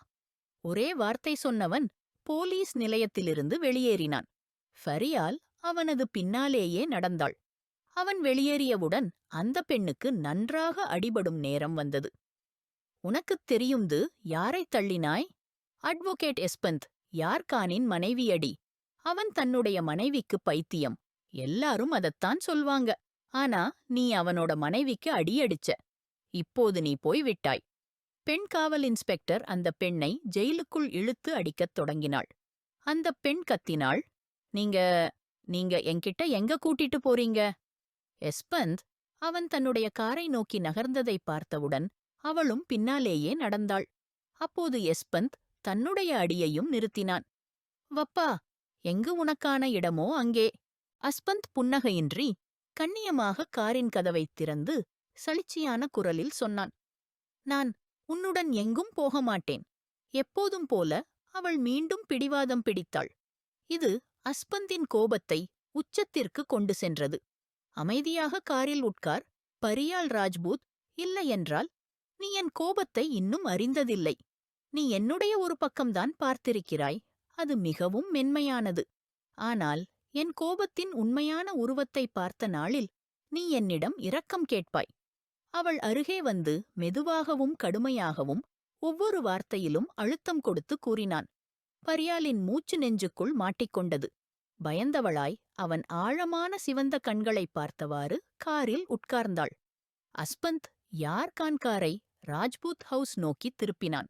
ஒரே வார்த்தை சொன்னவன் போலீஸ் நிலையத்திலிருந்து வெளியேறினான். ஃபரியால் அவனது பின்னாலேயே நடந்தாள். அவன் வெளியேறியவுடன் அந்த பெண்ணுக்கு நன்றாக அடிபடும் நேரம் வந்தது. உனக்குத் தெரியும்து யாரைத் தள்ளினாய்? அட்வொகேட் எஸ்பந்த், யார்கானின் மனைவியடி. அவன் தன்னுடைய மனைவிக்கு பைத்தியம். எல்லாரும் அதத்தான் சொல்வாங்க. ஆனா நீ அவனோட மனைவிக்கு அடியடிச்ச. இப்போது நீ போய் விட்டாய். பெண் காவல் இன்ஸ்பெக்டர் அந்த பெண்ணை ஜெயிலுக்குள் இழுத்து அடிக்கத் தொடங்கினாள். அந்த பெண் கத்தினாள், நீங்க என்கிட்ட எங்க கூட்டிட்டு போறீங்க? எஸ்பந்த் அவன் தன்னுடைய காரை நோக்கி நகர்ந்ததை பார்த்தவுடன் அவளும் பின்னாலேயே நடந்தாள். அப்போது எஸ்பந்த் தன்னுடைய அடியையும் நிறுத்தினான். வப்பா, எங்கு உனக்கான இடமோ அங்கே. அஸ்பந்த் புன்னகையின்றி கண்ணியமாக காரின் கதவைத் திறந்து சலிச்சியான குரலில் சொன்னான். நான் உன்னுடன் எங்கும் போக மாட்டேன். எப்போதும் போல அவள் மீண்டும் பிடிவாதம் பிடித்தாள். இது அஸ்பந்தின் கோபத்தை உச்சத்திற்கு கொண்டு சென்றது. அமைதியாக காரில் உட்கார், பரியால் ராஜ்பூத். இல்லையென்றால் நீ என் கோபத்தை இன்னும் அறிந்ததில்லை. நீ என்னுடைய ஒரு பக்கம்தான் பார்த்திருக்கிறாய். அது மிகவும் மென்மையானது. ஆனால் என் கோபத்தின் உண்மையான உருவத்தை பார்த்த நாளில் நீ என்னிடம் இரக்கம் கேட்பாய். அவள் அருகே வந்து மெதுவாகவும் கடுமையாகவும் ஒவ்வொரு வார்த்தையிலும் அழுத்தம் கொடுத்து கூறினான். பரியாலின் மூச்சு நெஞ்சுக்குள் மாட்டிக்கொண்டது. பயந்தவளாய் அவன் ஆழமான சிவந்த கண்களைப் பார்த்தவாறு காரில் உட்கார்ந்தாள். அஸ்பந்த் யார்கான் காரை ராஜ்பூத் ஹவுஸ் நோக்கித் திருப்பினான்.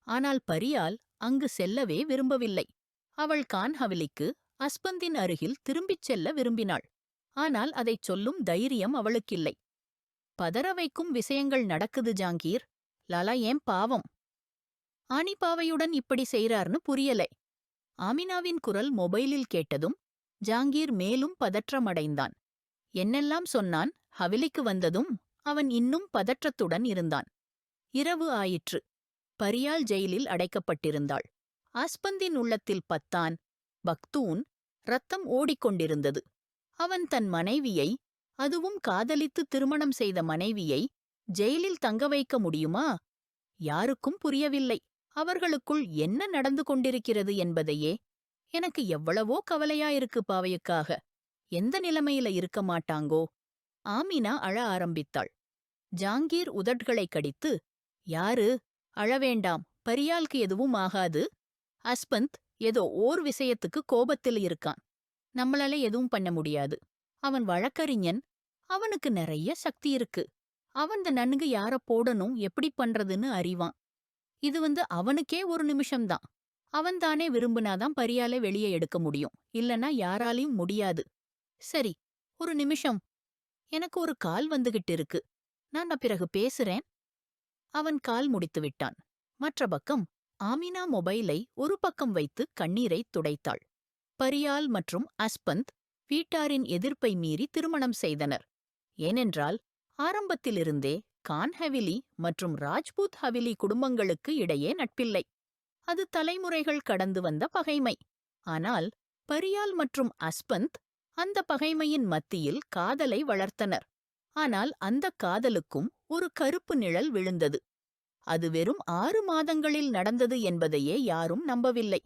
ஆனால் பரியால் அங்கு செல்லவே விரும்பவில்லை. அவள் கான் ஹவிலிக்கு அஸ்பந்தின் அருகில் திரும்பிச் செல்ல விரும்பினாள். ஆனால் அதைச் சொல்லும் தைரியம் அவளுக்கில்லை. பதற வைக்கும் விஷயங்கள் நடக்குது ஜாங்கீர். லாலா ஏன் பாவம். ஆணிப்பாவையுடன் இப்படி செய்றார்னு புரியலை. ஆமினாவின் குரல் மொபைலில் கேட்டதும் ஜாங்கீர் மேலும் பதற்றமடைந்தான். என்னெல்லாம் சொன்னான்? ஹவிலிக்கு வந்ததும் அவன் இன்னும் பதற்றத்துடன் இருந்தான். இரவு ஆயிற்று. பரியால் ஜெயிலில் அடைக்கப்பட்டிருந்தாள். ஆஸ்பந்தின் உள்ளத்தில் பத்தான், பக்தூன், ரத்தம் ஓடிக்கொண்டிருந்தது. அவன் தன் மனைவியை, அதுவும் காதலித்து திருமணம் செய்த மனைவியை, ஜெயிலில் தங்க வைக்க முடியுமா? யாருக்கும் புரியவில்லை அவர்களுக்குள் என்ன நடந்து கொண்டிருக்கிறது என்பதையே. எனக்கு எவ்வளவோ கவலையாயிருக்கு பாவையுக்காக. எந்த நிலைமையில இருக்க மாட்டாங்கோ? ஆமினா அழ ஆரம்பித்தாள். ஜாங்கீர் உதட்களைக் கடித்து, யாரு? அழவேண்டாம், பரியால்க்கு எதுவும் ஆகாது. அஸ்பந்த் ஏதோ ஓர் விஷயத்துக்கு கோபத்தில் இருக்கான். நம்மளால எதுவும் பண்ண முடியாது. அவன் வழக்கறிஞன். அவனுக்கு நிறைய சக்தி இருக்கு. அவன் நன்கு யார போடணும், எப்படி பண்றதுன்னு அறிவான். இது அவனுக்கே ஒரு நிமிஷம்தான். அவன்தானே விரும்புனாதான் பரியாலை வெளியே எடுக்க முடியும். இல்லனா யாராலையும் முடியாது. சரி, ஒரு நிமிஷம். எனக்கு ஒரு கால் வந்துகிட்டு இருக்கு. நான் பிறகு பேசுறேன். அவன் கால் முடித்து விட்டான். மற்ற பக்கம் ஆமினா மொபைலை ஒரு பக்கம் வைத்து கண்ணீரைத் துடைத்தாள். பரியால் மற்றும் அஸ்பந்த் வீட்டாரின் எதிர்ப்பை மீறி திருமணம் செய்தனர். ஏனென்றால் ஆரம்பத்திலிருந்தே கான் ஹவிலி மற்றும் ராஜ்பூத் ஹவிலி குடும்பங்களுக்கு இடையே நட்பில்லை. அது தலைமுறைகள் கடந்து வந்த பகைமை. ஆனால் பரியால் மற்றும் அஸ்பந்த் அந்த பகைமையின் மத்தியில் காதலை வளர்த்தனர். ஆனால் அந்தக் காதலுக்கும் ஒரு கருப்பு நிழல் விழுந்தது. அது வெறும் 6 மாதங்களில் நடந்தது என்பதையே யாரும் நம்பவில்லை.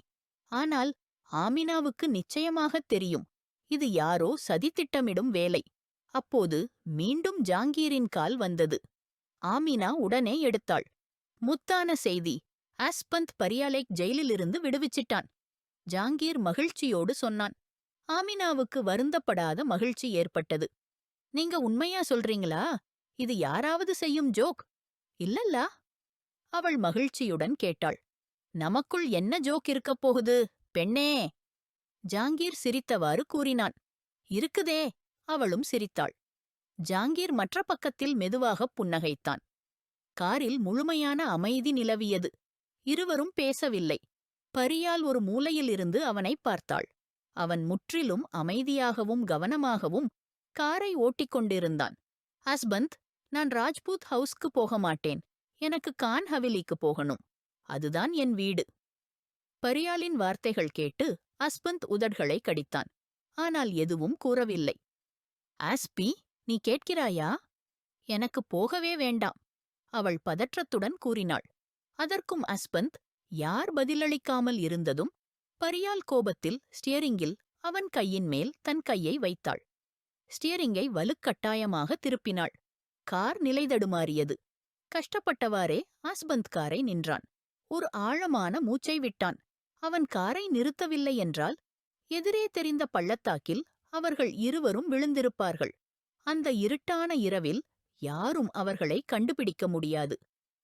ஆனால் ஆமினாவுக்கு நிச்சயமாகத் தெரியும், இது யாரோ சதித்திட்டமிடும் வேலை. அப்போது மீண்டும் ஜாங்கீரின் கால் வந்தது. ஆமினா உடனே எடுத்தாள். முத்தான செய்தி, ஆஸ்பந்த் பரியாலைக் ஜெயிலிலிருந்து விடுவிச்சிட்டான். ஜாங்கீர் மகிழ்ச்சியோடு சொன்னான். ஆமினாவுக்கு வருந்தப்படாத மகிழ்ச்சி ஏற்பட்டது. நீங்க உண்மையா சொல்றீங்களா? இது யாராவது செய்யும் ஜோக் இல்லல்லா? அவள் மகிழ்ச்சியுடன் கேட்டாள். நமக்குள் என்ன ஜோக் இருக்கப் போகுது, பெண்ணே? ஜாங்கீர் சிரித்தவாறு கூறினான். இருக்குதே. அவளும் சிரித்தாள். ஜாங்கீர் மற்ற பக்கத்தில் மெதுவாகப் புன்னகைத்தான். காரில் முழுமையான அமைதி நிலவியது. இருவரும் பேசவில்லை. பரியால் ஒரு மூலையிலிருந்து அவனைப் பார்த்தாள். அவன் முற்றிலும் அமைதியாகவும் கவனமாகவும் காரை ஓட்டிக் கொண்டிருந்தான். அஸ்பந்த், நான் ராஜ்பூத் ஹவுஸ்க்கு போக மாட்டேன். எனக்கு கான் ஹவிலிக்கு போகணும். அதுதான் என் வீடு. பரியாலின் வார்த்தைகள் கேட்டு அஸ்பந்த் உதடுகளை கடித்தான். ஆனால் எதுவும் கூறவில்லை. ஆஸ்பி, நீ கேட்கிறாயா? எனக்கு போகவே வேண்டாம், அவள் பதற்றத்துடன் கூறினாள். அதற்கும் அஸ்பந்த் யார் பதிலளிக்காமல் இருந்ததும் பரியால் கோபத்தில் ஸ்டியரிங்கில் அவன் கையின் மேல் தன் கையை வைத்தாள். ஸ்டியரிங்கை வலுக்கட்டாயமாக திருப்பினாள். கார் நிலைதடுமாறியது. கஷ்டப்பட்டவாறே ஆஸ்பந்த் காரை நின்றான். ஒரு ஆழமான மூச்சை விட்டான். அவன் காரை நிறுத்தவில்லை என்றால் எதிரே தெரிந்த பள்ளத்தாக்கில் அவர்கள் இருவரும் விழுந்திருப்பார்கள். அந்த இருட்டான இரவில் யாரும் அவர்களை கண்டுபிடிக்க முடியாது.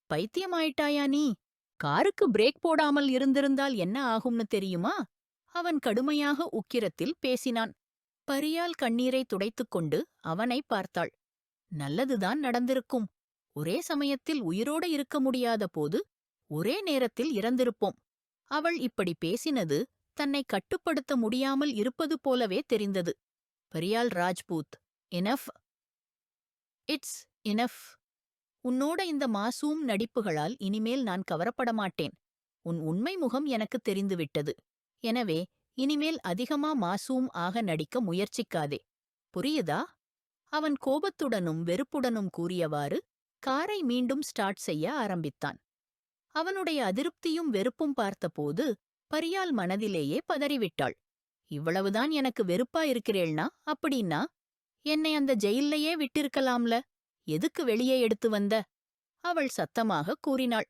பைத்தியமாயிட்டாயா நீ? காருக்கு பிரேக் போடாமல் இருந்திருந்தால் என்ன ஆகும்னு தெரியுமா? அவன் கடுமையாக உக்கிரத்தில் பேசினான். பரியால் கண்ணீரை துடைத்துக்கொண்டு அவனை பார்த்தாள். நல்லதுதான் நடந்திருக்கும். ஒரே சமயத்தில் உயிரோடு இருக்க முடியாத போது ஒரே நேரத்தில் இறந்திருப்போம். அவள் இப்படி பேசினது தன்னை கட்டுப்படுத்த முடியாமல் இருப்பது போலவே தெரிந்தது. பரியால் ராஜ்பூத், இனஃப். It's enough. உன்னோட இந்த மாசூம் நடிப்புகளால் இனிமேல் நான் கவரப்பட மாட்டேன். உன் உண்மை முகம் எனக்கு தெரிந்துவிட்டது. எனவே இனிமேல் அதிகமா மாசூம் ஆக நடிக்க முயற்சிக்காதே. புரியுதா? அவன் கோபத்துடனும் வெறுப்புடனும் கூறியவாறு காரை மீண்டும் ஸ்டார்ட் செய்ய ஆரம்பித்தான். அவனுடைய அதிருப்தியும் வெறுப்பும் பார்த்தபோது பரியால் மனதிலேயே பதறிவிட்டாள். இவ்வளவுதான் எனக்கு வெறுப்பா இருக்கிறேள்னா அப்படின்னா என்னை அந்த ஜெயில்லையே விட்டிருக்கலாம்ல. எதுக்கு வெளியே எடுத்து வந்த? அவள் சத்தமாக கூறினாள்.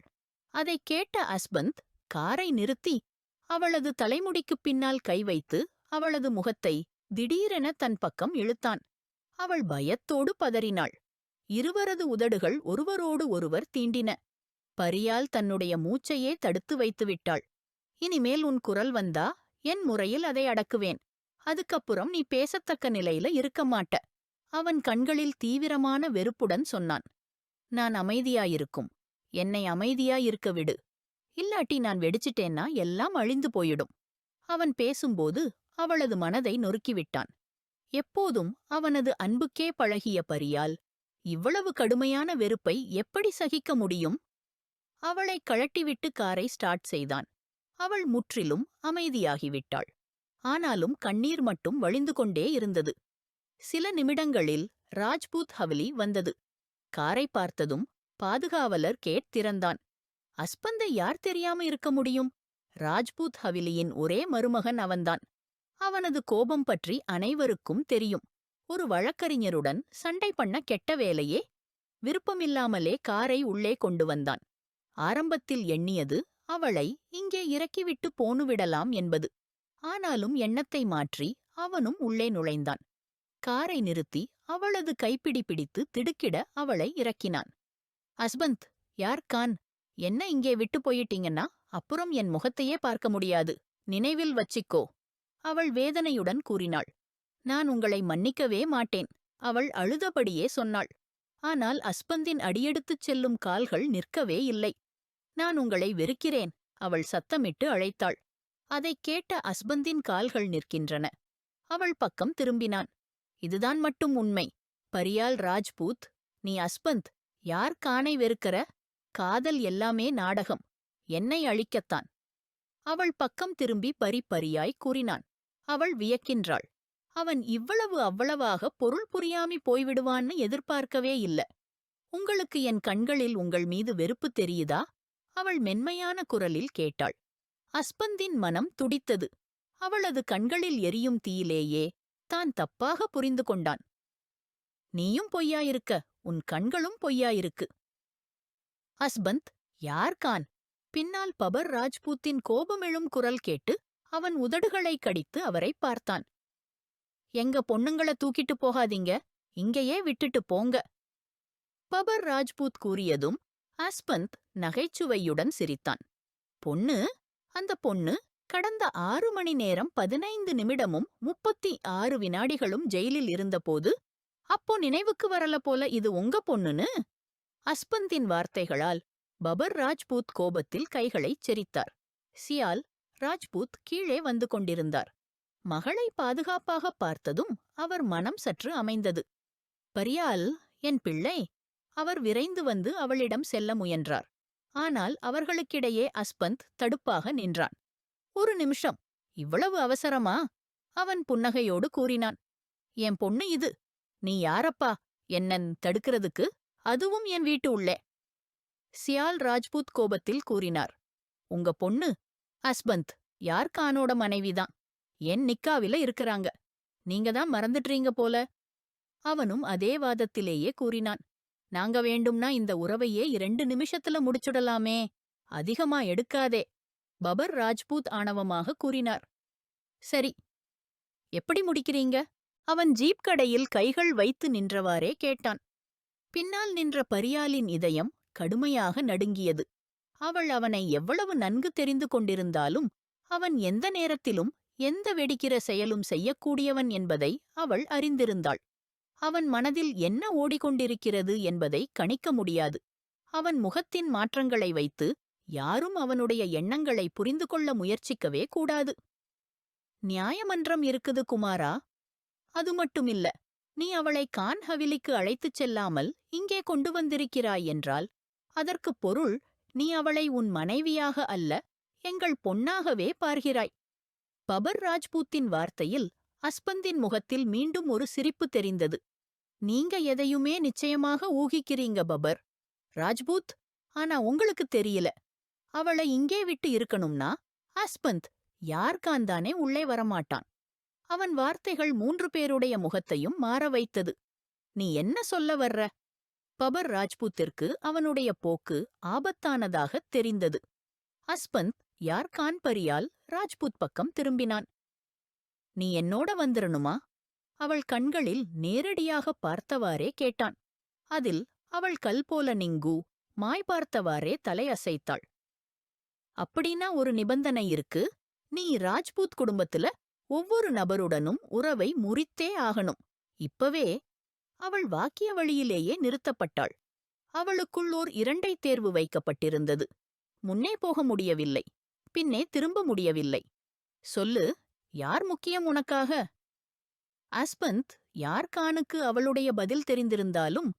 அதைக் கேட்ட அஸ்பந்த் காரை நிறுத்தி அவளது தலைமுடிக்குப் பின்னால் கை வைத்து அவளது முகத்தை திடீரென தன் பக்கம் இழுத்தான். அவள் பயத்தோடு பதறினாள். இருவரது உதடுகள் ஒருவரோடு ஒருவர் தீண்டின. பரியால் தன்னுடைய மூச்சையே தடுத்து வைத்துவிட்டாள். இனிமேல் உன் குரல் வந்தா என் முறையில் அதை அடக்குவேன். அதுக்கப்புறம் நீ பேசத்தக்க நிலையில இருக்க மாட்ட. அவன் கண்களில் தீவிரமான வெறுப்புடன் சொன்னான். நான் அமைதியாயிருக்கும். என்னை அமைதியாயிருக்க விடு. இல்லாட்டி நான் வெடிச்சிட்டேன்னா எல்லாம் அழிந்து போயிடும். அவன் பேசும்போது அவளது மனதை நொறுக்கிவிட்டான். எப்போதும் அவனது அன்புக்கே பழகிய பரியால் இவ்வளவு கடுமையான வெறுப்பை எப்படி சகிக்க முடியும்? அவளை கழட்டிவிட்டு காரை ஸ்டார்ட் செய்தான். அவள் முற்றிலும் அமைதியாகிவிட்டாள். ஆனாலும் கண்ணீர் மட்டும் வழிந்து கொண்டே இருந்தது. சில நிமிடங்களில் ராஜ்பூத் ஹவிலி வந்தது. காரை பார்த்ததும் பாதுகாவலர் கேட் திறந்தான். அஸ்பந்தை யார் தெரியாம இருக்க முடியும்? ராஜ்பூத் ஹவிலியின் ஒரே மருமகன் அவன்தான். அவனது கோபம் பற்றி அனைவருக்கும் தெரியும். ஒரு வழக்கறிஞருடன் சண்டை பண்ண கெட்ட வேலையே. விருப்பமில்லாமலே காரை உள்ளே கொண்டு வந்தான். ஆரம்பத்தில் எண்ணியது அவளை இங்கே இறக்கிவிட்டு போனுவிடலாம் என்பது. ஆனாலும் எண்ணத்தை மாற்றி அவனும் உள்ளே நுழைந்தான். காரை நிறுத்தி அவளது கைப்பிடி பிடித்து திடுக்கிட அவளை இறக்கினான். அஸ்பந்த், யார் கான்? என்ன இங்கே விட்டு போயிட்டீங்கன்னா அப்புறம் என் முகத்தையே பார்க்க முடியாது. நினைவில் வச்சிக்கோ, அவள் வேதனையுடன் கூறினாள். நான் உங்களை மன்னிக்கவே மாட்டேன், அவள் அழுதபடியே சொன்னாள். ஆனால் அஸ்பந்தின் அடியெடுத்துச் செல்லும் கால்கள் நிற்கவே இல்லை. நான் உங்களை வெறுக்கிறேன், அவள் சத்தமிட்டு அழைத்தாள். அதைக் கேட்ட அஸ்பந்தின் கால்கள் நிற்கின்றன. அவள் பக்கம் திரும்பினான். இதுதான் மட்டும் உண்மை. பரியால் ராஜ்பூத், நீ அஸ்பந்த், யார் கானை வெறுக்கிற? காதல் எல்லாமே நாடகம். என்னை அழிக்கத்தான். அவள் பக்கம் திரும்பி பரிபரியாய் கூறினான். அவள் வியக்கின்றாள். அவன் இவ்வளவு அவ்வளவாக பொருள் புரியாமி போய்விடுவான்னு எதிர்பார்க்கவே இல்ல. உங்களுக்கு என் கண்களில் உங்கள் மீது வெறுப்பு தெரியுதா? அவள் மென்மையான குரலில் கேட்டாள். அஸ்பந்தின் மனம் துடித்தது. அவளது கண்களில் எரியும் தீயிலேயே தான் தப்பாக புரிந்து கொண்டான். நீயும் பொய்யாயிருக்க, உன் கண்களும் பொய்யாயிருக்கு. அஸ்பந்த், யார் கான்? பின்னால் பபர் ராஜ்பூத்தின் கோபமெழும் குரல் கேட்டு அவன் உதடுகளை கடித்து அவரை பார்த்தான். எங்க பொண்ணுங்கள தூக்கிட்டு போகாதீங்க, இங்கேயே விட்டுட்டு போங்க. பபர் ராஜ்பூத் கூறியதும் அஸ்பந்த் நகைச்சுவையுடன் சிரித்தான். பொண்ணு? அந்த பொண்ணு கடந்த 6 மணி நேரம் 15 நிமிடமும் 36 வினாடிகளும் ஜெயிலில் இருந்தபோது அப்போ நினைவுக்கு வரல போல இது உங்க பொண்ணுன்னு? அஸ்பந்தின் வார்த்தைகளால் பபர் ராஜ்பூத் கோபத்தில் கைகளைச் செரித்தார். சியால் ராஜ்பூத் கீழே வந்து கொண்டிருந்தார். மகளை பாதுகாப்பாக பார்த்ததும் அவர் மனம் சற்று அமைந்தது. பரியால், என் பிள்ளை. அவர் விரைந்து வந்து அவளிடம் செல்ல முயன்றார். ஆனால் அவர்களுக்கிடையே அஸ்பந்த் தடுப்பாக நின்றான். ஒரு நிமிஷம், இவ்வளவு அவசரமா? அவன் புன்னகையோடு கூறினான். என் பொண்ணு இது. நீ யாரப்பா என்னன் தடுக்கிறதுக்கு? அதுவும் என் வீட்டு உள்ளே. சியால் ராஜ்பூத் கோபத்தில் கூறினார். உங்க பொண்ணு அஸ்பந்த் யார் கானோட மனைவிதான். என் நிக்காவில இருக்கிறாங்க. நீங்க தான் மறந்துட்டீங்க போல. அவனும் அதே வாதத்திலேயே கூறினான். நாங்க வேண்டும்னா இந்த உறவையே 2 நிமிஷத்துல முடிச்சுடலாமே. அதிகமா எடுக்காதே. பபர் ராஜ்பூத் ஆணவமாக கூறினார். சரி, எப்படி முடிக்கிறீங்க? அவன் ஜீப் கடையில் கைகள் வைத்து நின்றவாறே கேட்டான். பின்னால் நின்ற பரியாலின் இதயம் கடுமையாக நடுங்கியது. அவள் அவனை எவ்வளவு நன்கு தெரிந்து கொண்டிருந்தாலும் அவன் எந்த நேரத்திலும் எந்த வெடிக்கிற செயலும் செய்யக்கூடியவன் என்பதை அவள் அறிந்திருந்தாள். அவன் மனதில் என்ன ஓடிக்கொண்டிருக்கிறது என்பதை கணிக்க முடியாது. அவன் முகத்தின் மாற்றங்களை வைத்து யாரும் அவனுடைய எண்ணங்களை புரிந்து கொள்ள முயற்சிக்கவே கூடாது. நியாயமன்றம் இருக்குது குமாரா. அது மட்டுமில்ல, நீ அவளை கான் ஹவிலிக்கு அழைத்துச் செல்லாமல் இங்கே கொண்டு வந்திருக்கிறாய் என்றால் அதற்குப் பொருள் நீ அவளை உன் மனைவியாக அல்ல, எங்கள் பொன்னாகவே பார்கிறாய். பபர் ராஜ்பூத்தின் வார்த்தையில் அஸ்பந்தின் முகத்தில் மீண்டும் ஒரு சிரிப்பு தெரிந்தது. நீங்க எதையுமே நிச்சயமாக ஊகிக்கிறீங்க பபர் ராஜ்பூத். ஆனா உங்களுக்கு தெரியல. அவளை இங்கே விட்டு இருக்கணும்னா அஸ்பந்த் யார்கான்தானே உள்ளே வரமாட்டான். அவன் வார்த்தைகள் 3 பேருடைய முகத்தையும் மாற வைத்தது. நீ என்ன சொல்ல வர்ற? பபர் ராஜ்பூத்திற்கு அவனுடைய போக்கு ஆபத்தானதாகத் தெரிந்தது. அஸ்பந்த் யார்கான் பரியால் ராஜ்பூத் பக்கம் திரும்பினான். நீ என்னோட வந்துரணுமா? அவள் கண்களில் நேரடியாக பார்த்தவாறே கேட்டான். அதில் அவள் கல் போல நிங்கு மாய் பார்த்தவாறே தலையசைத்தாள். அப்படின்னா ஒரு நிபந்தனை இருக்கு. நீ ராஜ்பூத் குடும்பத்துல ஒவ்வொரு நபருடனும் உறவை முறித்தே ஆகணும். இப்பவே. அவள் வாக்கிய வழியிலேயே நிறுத்தப்பட்டாள். அவளுக்குள் ஓர் 2 தேர்வு வைக்கப்பட்டிருந்தது. முன்னே போக முடியவில்லை, பின்னே திரும்ப முடியவில்லை. சொல்லு, யார் முக்கியம் உனக்காக? அஸ்பந்த் யார்கானுக்கு அவளுடைய பதில் தெரிந்திருந்தாலும்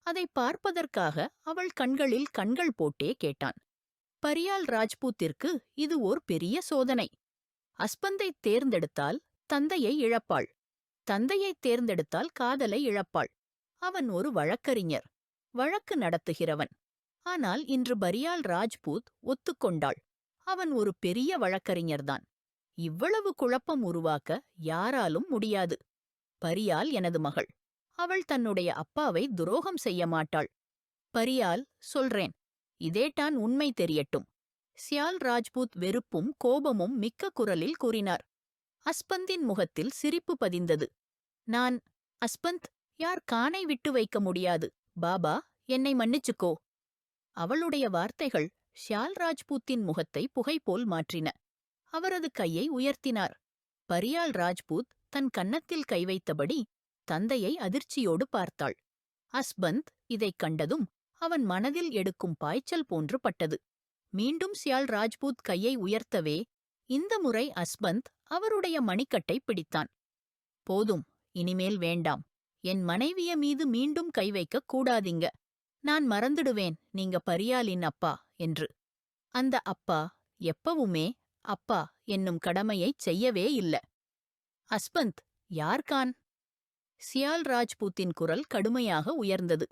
அதை பார்ப்பதற்காக அவள் கண்களில் கண்கள் போட்டே கேட்டான். பரியால் ராஜ்பூத்திற்கு இது ஓர் பெரிய சோதனை. அஸ்பந்தைத் தேர்ந்தெடுத்தால் தந்தையை இழப்பாள். தந்தையைத் தேர்ந்தெடுத்தால் காதலை இழப்பாள். அவன் ஒரு வழக்கறிஞர், வழக்கு நடத்துகிறவன். ஆனால் இன்று பரியால் ராஜ்பூத் ஒத்துக்கொண்டாள். அவன் ஒரு பெரிய வழக்கறிஞர்தான். இவ்வளவு குழப்பம் உருவாக்க யாராலும் முடியாது. பரியால் எனது மகள். அவள் தன்னுடைய அப்பாவை துரோகம் செய்ய மாட்டாள். பரியால், சொல்றேன், இதேட்டான் உண்மை தெரியட்டும். சியால் ராஜ்பூத் வெறுப்பும் கோபமும் மிக்க குரலில் கூறினார். அஸ்பந்தின் முகத்தில் சிரிப்பு பதிந்தது. நான் அஸ்பந்த் யார் கானை விட்டு வைக்க முடியாது. பாபா, என்னை மன்னிச்சுக்கோ. அவளுடைய வார்த்தைகள் ஷியால் ராஜ்பூத்தின் முகத்தை புகைபோல் மாற்றின. அவரது கையை உயர்த்தினார். பரியால் ராஜ்பூத் தன் கன்னத்தில் கை வைத்தபடி தந்தையை அதிர்ச்சியோடு பார்த்தாள். அஸ்பந்த் இதைக் கண்டதும் அவன் மனதில் எடுக்கும் பாய்ச்சல் போன்று பட்டது. மீண்டும் ஷியால் ராஜ்பூத் கையை உயர்த்தவே இந்த முறை அஸ்பந்த் அவருடைய மணிக்கட்டை பிடித்தான். போதும், இனிமேல் வேண்டாம். என் மனைவிய மீது மீண்டும் கை வைக்கக் கூடாதீங்க. நான் மறந்துடுவேன் நீங்க பரியாலின் அப்பா என்று. அந்த அப்பா எப்பவுமே அப்பா என்னும் கடமையைச் செய்யவே இல்ல. அஸ்பந்த், யார்கான்? சியால் ராஜ்பூத்தின் குரல் கடுமையாக உயர்ந்தது.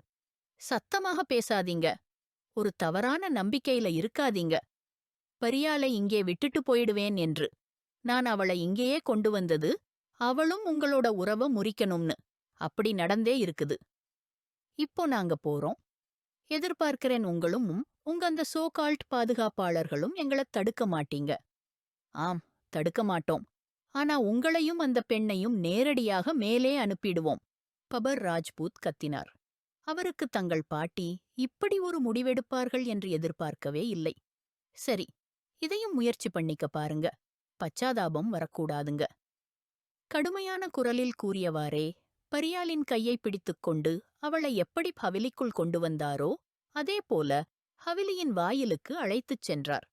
சத்தமாக பேசாதீங்க. ஒரு தவறான நம்பிக்கையில இருக்காதீங்க. பரியாலை இங்கே விட்டுட்டு போயிடுவேன் என்று. நான் அவளை இங்கேயே கொண்டு வந்தது அவளும் உங்களோட உறவ முறிக்கணும்னு. அப்படி நடந்தே இருக்குது. இப்போ நாங்க போறோம். எதிர்பார்க்கிறேன் உங்களும் உங்க அந்த சோகால்ட் பாதுகாப்பாளர்களும் எங்கள தடுக்க மாட்டீங்க. ஆம், தடுக்க மாட்டோம். ஆனா உங்களையும் அந்த பெண்ணையும் நேரடியாக மேலே அனுப்பிடுவோம். பபர் ராஜ்பூத் கத்தினார். அவருக்கு தங்கள் பாட்டி இப்படி ஒரு முடிவெடுப்பார்கள் என்று எதிர்பார்க்கவே இல்லை. சரி, இதையும் முயற்சி பண்ணிக்க பாருங்க. பச்சாதாபம் வரக்கூடாதுங்க. கடுமையான குரலில் கூறியவாறே பரியாலின் கையை பிடித்துக்கொண்டு அவளை எப்படி ஹவிலிக்குள் கொண்டு வந்தாரோ அதேபோல ஹவிலியின் வாயிலுக்கு அழைத்துச் சென்றார்.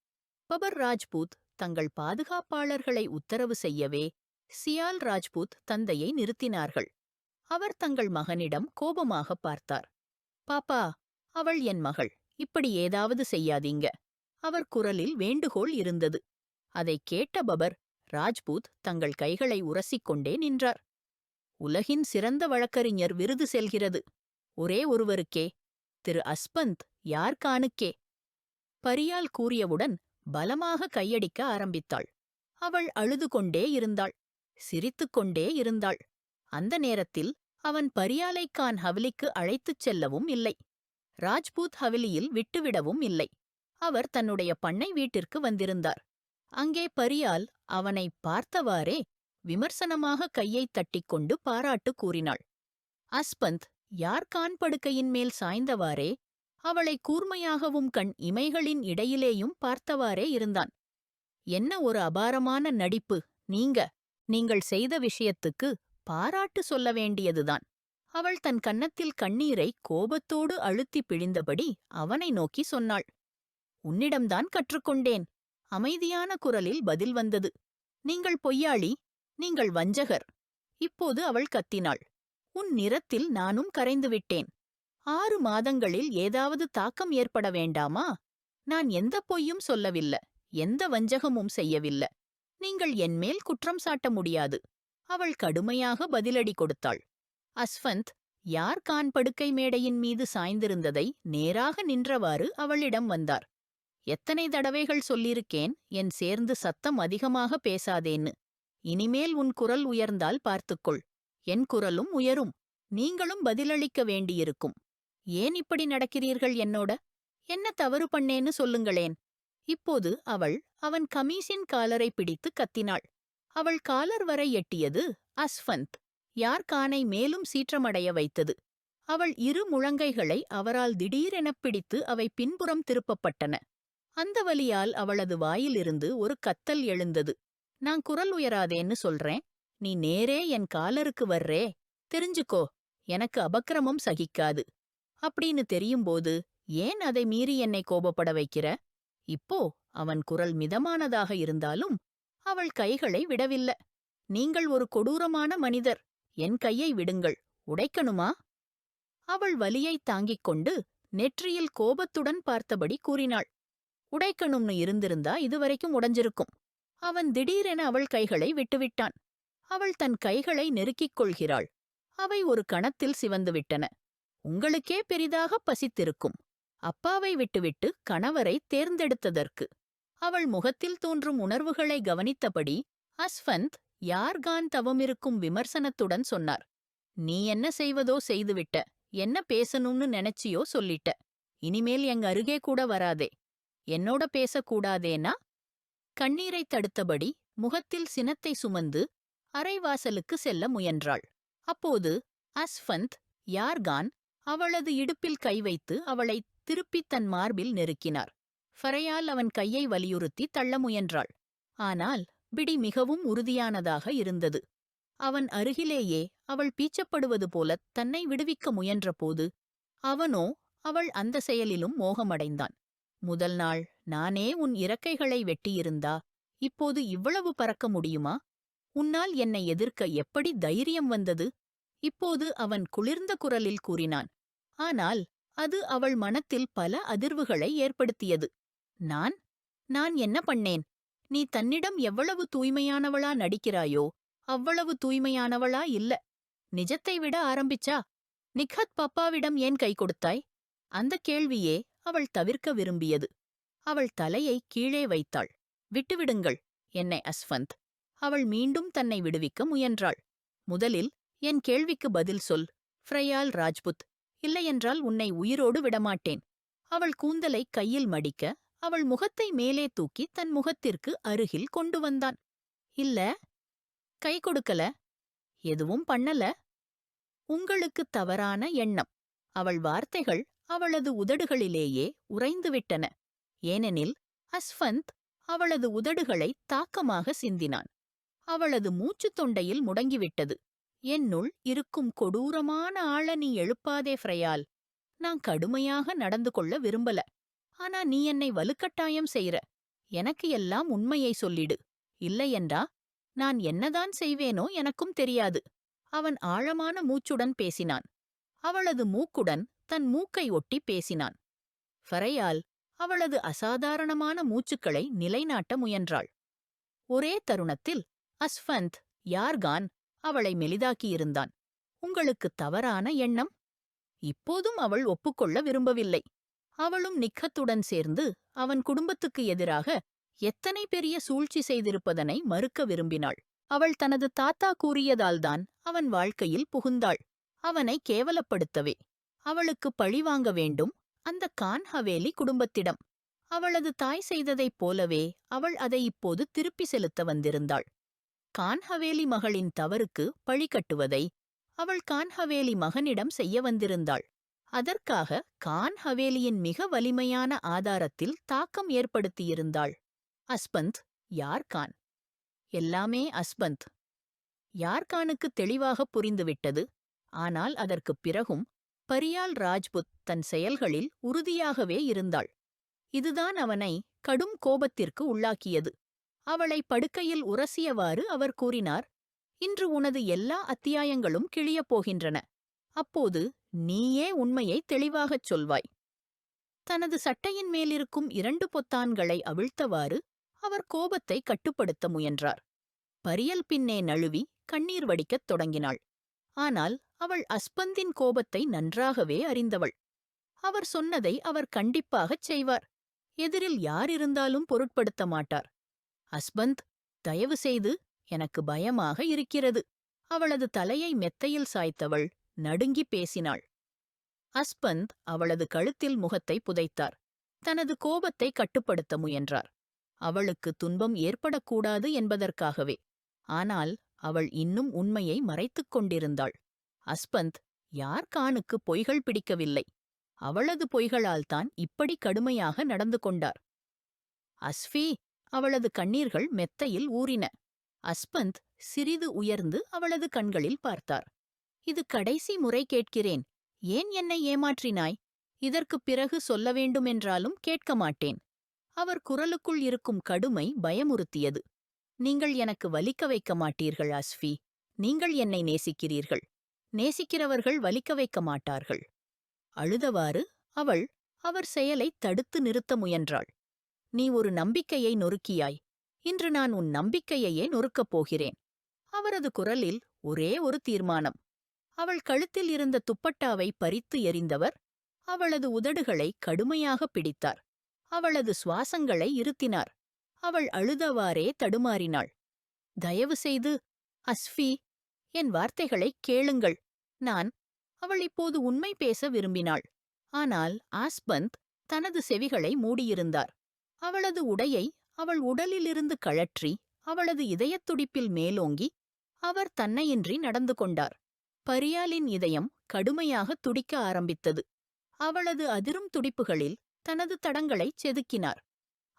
பபர் ராஜ்பூத் தங்கள் பாதுகாப்பாளர்களை உத்தரவு செய்யவே சியால் ராஜ்பூத் தந்தையை நிறுத்தினார்கள். அவர் தங்கள் மகனிடம் கோபமாக பார்த்தார். பாப்பா, அவள் என் மகள், இப்படி ஏதாவது செய்யாதீங்க. அவர் குரலில் வேண்டுகோள் இருந்தது. அதைக் கேட்ட பபர் ராஜ்பூத் தங்கள் கைகளை உரசிக்கொண்டே நின்றார். உலகின் சிறந்த வழக்கறிஞர் விருது செல்கிறது ஒரே ஒருவருக்கே, திரு அஸ்பந்த் யார்கானுக்கே. பரியால் கூறியவுடன் பலமாக கையடிக்க ஆரம்பித்தாள். அவள் அழுது கொண்டே இருந்தாள், சிரித்துக்கொண்டே இருந்தாள். அந்த நேரத்தில் அவன் பரியாலைக்கான் ஹவிலிக்கு அழைத்துச் செல்லவும் இல்லை. ராஜ்பூத் ஹவிலியில் விட்டுவிடவும் இல்லை. அவர் தன்னுடைய பண்ணை வீட்டிற்கு வந்திருந்தார். அங்கே பரியால் அவனை பார்த்தவாறே விமர்சனமாக கையைத் தட்டிக்கொண்டு பாராட்டு கூறினாள். அஸ்பந்த் யார்கான் படுக்கையின் மேல் சாய்ந்தவாறே அவளை கூர்மையாகவும் கண் இமைகளின் இடையிலேயும் பார்த்தவாறே இருந்தான். என்ன ஒரு அபாரமான நடிப்பு! நீங்கள் செய்த விஷயத்துக்கு பாராட்டு சொல்ல வேண்டியதுதான். அவள் தன் கன்னத்தில் கண்ணீரை கோபத்தோடு அழுத்தி பிழிந்தபடி அவனை நோக்கி சொன்னாள். உன்னிடம்தான் கற்றுக்கொண்டேன். அமைதியான குரலில் பதில் வந்தது. நீங்கள் பொய்யாளி, நீங்கள் வஞ்சகர். இப்போது அவள் கத்தினாள். உன் நிறத்தில் நானும் கரைந்துவிட்டேன். 6 மாதங்களில் ஏதாவது தாக்கம் ஏற்பட வேண்டாமா? நான் எந்த பொய்யும் சொல்லவில்ல, எந்த வஞ்சகமும் செய்யவில்ல. நீங்கள் என்மேல் குற்றம் சாட்ட முடியாது. அவள் கடுமையாக பதிலடி கொடுத்தாள். அஸ்வந்த் யார்கான் படுக்கை மேடையின் மீது சாய்ந்திருந்ததை நேராக நின்றவாறு அவளிடம் வந்தார். எத்தனை தடவைகள் சொல்லியிருக்கேன் என் சேர்ந்து சத்தம் அதிகமாக பேசாதேன்னு. இனிமேல் உன் குரல் உயர்ந்தால் பார்த்துக்கொள். என் குரலும் உயரும். நீங்களும் பதிலளிக்க வேண்டியிருக்கும். ஏன் இப்படி நடக்கிறீர்கள் என்னோட? என்ன தவறு பண்ணேன்னு சொல்லுங்களேன். இப்போது அவள் அவன் கமீஸின் காலரை பிடித்து கத்தினாள். அவள் காலர் வரை எட்டியது அஸ்வந்த் யார்கானை மேலும் சீற்றமடைய வைத்தது. அவள் 2 முழங்கைகளை அவரால் திடீரெனப் பிடித்து அவை பின்புறம் திருப்பப்பட்டன. அந்த வலியால் அவளது வாயிலிருந்து ஒரு கத்தல் எழுந்தது. நான் குரல் உயராதேன்னு சொல்றேன். நீ நேரே என் காலருக்கு வர்றே. தெரிஞ்சுக்கோ, எனக்கு அபக்கிரமம் சகிக்காது. அப்படின்னு தெரியும்போது ஏன் அதை மீறி என்னை கோபப்பட வைக்கிற? இப்போ அவன் குரல் மிதமானதாக இருந்தாலும் அவள் கைகளை விடவில்லை. நீங்கள் ஒரு கொடூரமான மனிதர். என் கையை விடுங்கள். உடைக்கணுமா? அவள் வலியைத் தாங்கிக் கொண்டு நெற்றியில் கோபத்துடன் பார்த்தபடி கூறினாள். உடைக்கணும்னு இருந்திருந்தா இதுவரைக்கும் உடைஞ்சிருக்கும். அவன் திடீரென அவள் கைகளை விட்டுவிட்டான். அவள் தன் கைகளை நெருக்கிக் கொள்கிறாள். அவை ஒரு கணத்தில் சிவந்துவிட்டன. உங்களுக்கே பெரிதாக பசித்திருக்கும். அப்பாவை விட்டுவிட்டு கணவரை தேர்ந்தெடுத்ததற்கு. அவள் முகத்தில் தோன்றும் உணர்வுகளை கவனித்தபடி அஸ்வந்த் யார்கான் தவமிருக்கும் விமர்சனத்துடன் சொன்னார். நீ என்ன செய்வதோ செய்துவிட்ட. என்ன பேசணும்னு நினைச்சியோ சொல்லிட்ட. இனிமேல் எங்க அருகே கூட வராதே. என்னோட பேசக்கூடாதேனா? கண்ணீரைத் தடுத்தபடி முகத்தில் சினத்தை சுமந்து அரைவாசலுக்கு செல்ல முயன்றாள். அப்போது அஸ்வந்த் யார்கான் அவளது இடுப்பில் கை வைத்து அவளை திருப்பித் தன் மார்பில் நெருக்கினார். ஃபரையால் அவன் கையை வலியுறுத்தி தள்ள முயன்றாள். ஆனால் பிடி மிகவும் உறுதியானதாக இருந்தது. அவன் அருகிலேயே அவள் பீச்சப்படுவது போலத் தன்னை விடுவிக்க முயன்றபோது அவனோ அவள் அந்த செயலிலும் மோகமடைந்தான். முதல் நாள் நானே உன் இறக்கைகளை வெட்டியிருந்தா இப்போது இவ்வளவு பறக்க முடியுமா? உன்னால் என்னை எதிர்க்க எப்படி தைரியம் வந்தது? இப்போது அவன் குளிர்ந்த குரலில் கூறினான். ஆனால் அது அவள் மனத்தில் பல அதிர்வுகளை ஏற்படுத்தியது. நான் நான் என்ன பண்ணேன்? நீ தன்னிடம் எவ்வளவு தூய்மையானவளா நடிக்கிறாயோ அவ்வளவு தூய்மையானவளா இல்ல. நிஜத்தை விட ஆரம்பிச்சா நிகத் பாப்பாவிடம் ஏன் கை கொடுத்தாய்? அந்த கேள்வியே அவள் தவிர்க்க விரும்பியது. அவள் தலையை கீழே வைத்தாள். விட்டுவிடுங்கள் என்னை அஸ்வந்த். அவள் மீண்டும் தன்னை விடுவிக்க முயன்றாள். முதலில் என் கேள்விக்கு பதில் சொல், ஃப்ரையால் ராஜ்புத். இல்லையென்றால் உன்னை உயிரோடு விடமாட்டேன். அவள் கூந்தலை கையில் மடிக்க அவள் முகத்தை மேலே தூக்கி தன் முகத்திற்கு அருகில் கொண்டு வந்தான். இல்ல, கை கொடுக்கல, எதுவும் பண்ணல. உங்களுக்கு தவறான எண்ணம். அவள் வார்த்தைகள் அவளது உதடுகளிலேயே உறைந்துவிட்டன. ஏனெனில் அஸ்வந்த் அவளது உதடுகளை தாக்கமாக சிந்தினான். அவளது மூச்சுத் தொண்டையில் முடங்கிவிட்டது. என்னுள் இருக்கும் கொடூரமான ஆள நீ எழுப்பாதே ஃப்ரையால். நான் கடுமையாக நடந்து கொள்ள விரும்பல. ஆனா நீ என்னை வலுக்கட்டாயம் செய்ற. எனக்கு எல்லாம் உண்மையை சொல்லிடு. இல்லையென்றா நான் என்னதான் செய்வேனோ எனக்கும் தெரியாது. அவன் ஆழமான மூச்சுடன் பேசினான். அவளது மூக்குடன் தன் மூக்கை ஒட்டி பேசினான். ஃபரையால் அவளது அசாதாரணமான மூச்சுக்களை நிலைநாட்ட முயன்றாள். ஒரே தருணத்தில் அஸ்வந்த் யார்கான் அவளை மெலிதாக்கியிருந்தான். உங்களுக்கு தவறான எண்ணம்? இப்போதும் அவள் ஒப்புக்கொள்ள விரும்பவில்லை. அவளும் நிக்கத்துடன் சேர்ந்து அவன் குடும்பத்துக்கு எதிராக எத்தனை பெரிய சூழ்ச்சி செய்திருப்பதனை மறுக்க விரும்பினாள். அவள் தனது தாத்தா கூறியதால்தான் அவன் வாழ்க்கையில் புகுந்தாள். அவனை கேவலப்படுத்தவே. அவளுக்கு பழிவாங்க வேண்டும் அந்த கான் ஹவேலி குடும்பத்திடம். அவளது தாய் செய்ததைப் போலவே அவள் அதை இப்போது திருப்பி செலுத்த வந்திருந்தாள். கான் ஹவேலி மகளின் தவறுக்கு பழி கட்டுவதை அவள் கான் ஹவேலி மகனிடம் செய்ய வந்திருந்தாள். அதற்காக கான் ஹவேலியின் மிக வலிமையான ஆதாரத்தில் தாக்கம் ஏற்படுத்தியிருந்தாள். அஸ்பந்த் யார்கான். எல்லாமே அஸ்பந்த். யார்கானுக்கு தெளிவாக புரிந்துவிட்டது. ஆனால் அதற்குப் பிறகும் பரியால் ராஜ்புத் தன் செயல்களில் உறுதியாகவே இருந்தாள். இதுதான் அவனை கடும் கோபத்திற்கு உள்ளாக்கியது. அவளை படுக்கையில் உரசியவாறு அவர் கூறினார், இன்று உனது எல்லா அத்தியாயங்களும் கிழியப் போகின்றன. அப்போது நீயே உண்மையை தெளிவாகச் சொல்வாய். தனது சட்டையின் மேலிருக்கும் 2 பொத்தான்களை அவிழ்த்தவாறு அவர் கோபத்தை கட்டுப்படுத்த முயன்றார். பரியல் பின்னே நழுவி கண்ணீர் வடிக்கத் தொடங்கினாள். ஆனால் அவள் அஸ்பந்தின் கோபத்தை நன்றாகவே அறிந்தவள். அவர் சொன்னதை அவர் கண்டிப்பாகச் செய்வார். எதிரில் யார் இருந்தாலும் பொருட்படுத்த மாட்டார். அஸ்பந்த், தயவு செய்து, எனக்கு பயமாக இருக்கிறது. அவளது தலையை மெத்தையில் சாய்த்தவள் நடுங்கி பேசினாள். அஸ்பந்த் அவளது கழுத்தில் முகத்தை புதைத்தார். தனது கோபத்தை கட்டுப்படுத்த முயன்றார். அவளுக்கு துன்பம் ஏற்படக்கூடாது என்பதற்காகவே. ஆனால் அவள் இன்னும் உண்மையை மறைத்துக் கொண்டிருந்தாள். அஸ்பந்த் யார்கானுக்கு பொய்கள் பிடிக்கவில்லை. அவளது பொய்களால்தான் இப்படி கடுமையாக நடந்து கொண்டார். அஸ்ஃபி, அவளது கண்ணீர்கள் மெத்தையில் ஊறின. அஸ்பந்த் சிறிது உயர்ந்து அவளது கண்களில் பார்த்தார். இது கடைசி முறை கேட்கிறேன். ஏன் என்னை ஏமாற்றினாய்? இதற்குப் பிறகு சொல்ல வேண்டுமென்றாலும் கேட்க மாட்டேன். அவர் குரலுக்குள் இருக்கும் கடுமை பயமுறுத்தியது. நீங்கள் எனக்கு வலிக்க வைக்க மாட்டீர்கள் அஸ்ஃபி. நீங்கள் என்னை நேசிக்கிறீர்கள். நேசிக்கிறவர்கள் வலிக்க வைக்க மாட்டார்கள். அழுதவாறு அவள் அவர் செயலை தடுத்து நிறுத்த முயன்றாள். நீ ஒரு நம்பிக்கையை நொறுக்கியாய். இன்று நான் உன் நம்பிக்கையையே நொறுக்கப் போகிறேன். அவரது குரலில் ஒரே ஒரு தீர்மானம். அவள் கழுத்தில் இருந்த துப்பட்டாவை பறித்து எறிந்தவர் அவளது உதடுகளை கடுமையாக பிடித்தார். அவளது சுவாசங்களை இருத்தினார். அவள் அழுதவாறே தடுமாறினாள். தயவு செய்து, அஸ்ஃபி, என் வார்த்தைகளை கேளுங்கள். அவள் இப்போது உண்மை பேச விரும்பினாள். ஆனால் ஆஸ்பந்த் தனது செவிகளை மூடியிருந்தார். அவளது உடையை அவள் உடலிலிருந்து கழற்றி அவளது இதயத் துடிப்பில் மேலோங்கி அவர் தன்னையின்றி நடந்து கொண்டார். பரியாலின் இதயம் கடுமையாக துடிக்க ஆரம்பித்தது. அவளது அதிரும் துடிப்புகளில் தனது தடங்களைச் செதுக்கினார்.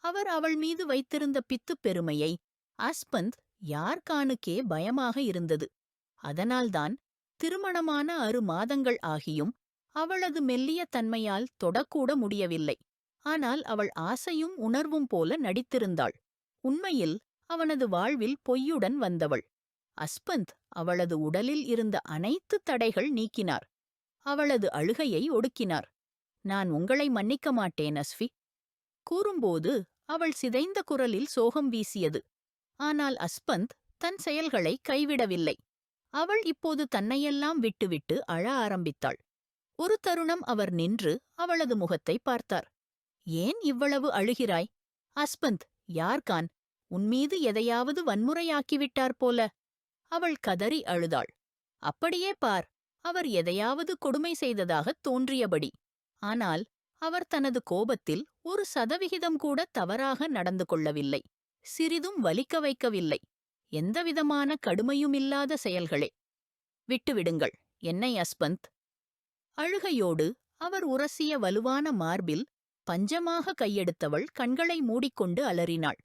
அவர் அவள் மீது வைத்திருந்த பித்துப் பெருமையை ஆஸ்பந்த் யார்கானுக்கே பயமாக இருந்தது. அதனால்தான் திருமணமான 6 மாதங்கள் ஆகியும் அவளது மெல்லிய தன்மையால் தொடக்கூட முடியவில்லை. ஆனால் அவள் ஆசையும் உணர்வும் போல நடித்திருந்தாள். உண்மையில் அவனது வாழ்வில் பொய்யுடன் வந்தவள். அஸ்பந்த் அவளது உடலில் இருந்த அனைத்து தடைகள் நீக்கினார். அவளது அழுகையை ஒடுக்கினார். நான் உங்களை மன்னிக்க மாட்டேன் அஸ்வி. கூறும்போது அவள் சிதைந்த குரலில் சோகம் வீசியது. ஆனால் அஸ்பந்த் தன் செயல்களை கைவிடவில்லை. அவள் இப்போது தன்னையெல்லாம் விட்டுவிட்டு அழ ஆரம்பித்தாள். ஒரு தருணம் அவர் நின்று அவளது முகத்தை பார்த்தார். ஏன் இவ்வளவு அழுகிறாய்? அஸ்பந்த், யார்கான் உன்மீது எதையாவது வன்முறையாக்கிவிட்டார் போல. அவள் கதறி அழுதாள். அப்படியே பார், அவர் எதையாவது கொடுமை செய்ததாகத் தோன்றியபடி. ஆனால் அவர் தனது கோபத்தில் 1% கூட தவறாக நடந்து கொள்ளவில்லை. சிறிதும் வலிக்க வைக்கவில்லை. எந்தவிதமான கடுமையுமில்லாத செயல்களே. விட்டுவிடுங்கள் என்னை அஸ்பந்த். அழுகையோடு அவர் உரசிய வலுவான மார்பில் பஞ்சமாக கையெடுத்தவள் கண்களை மூடிக்கொண்டு அலறினாள்.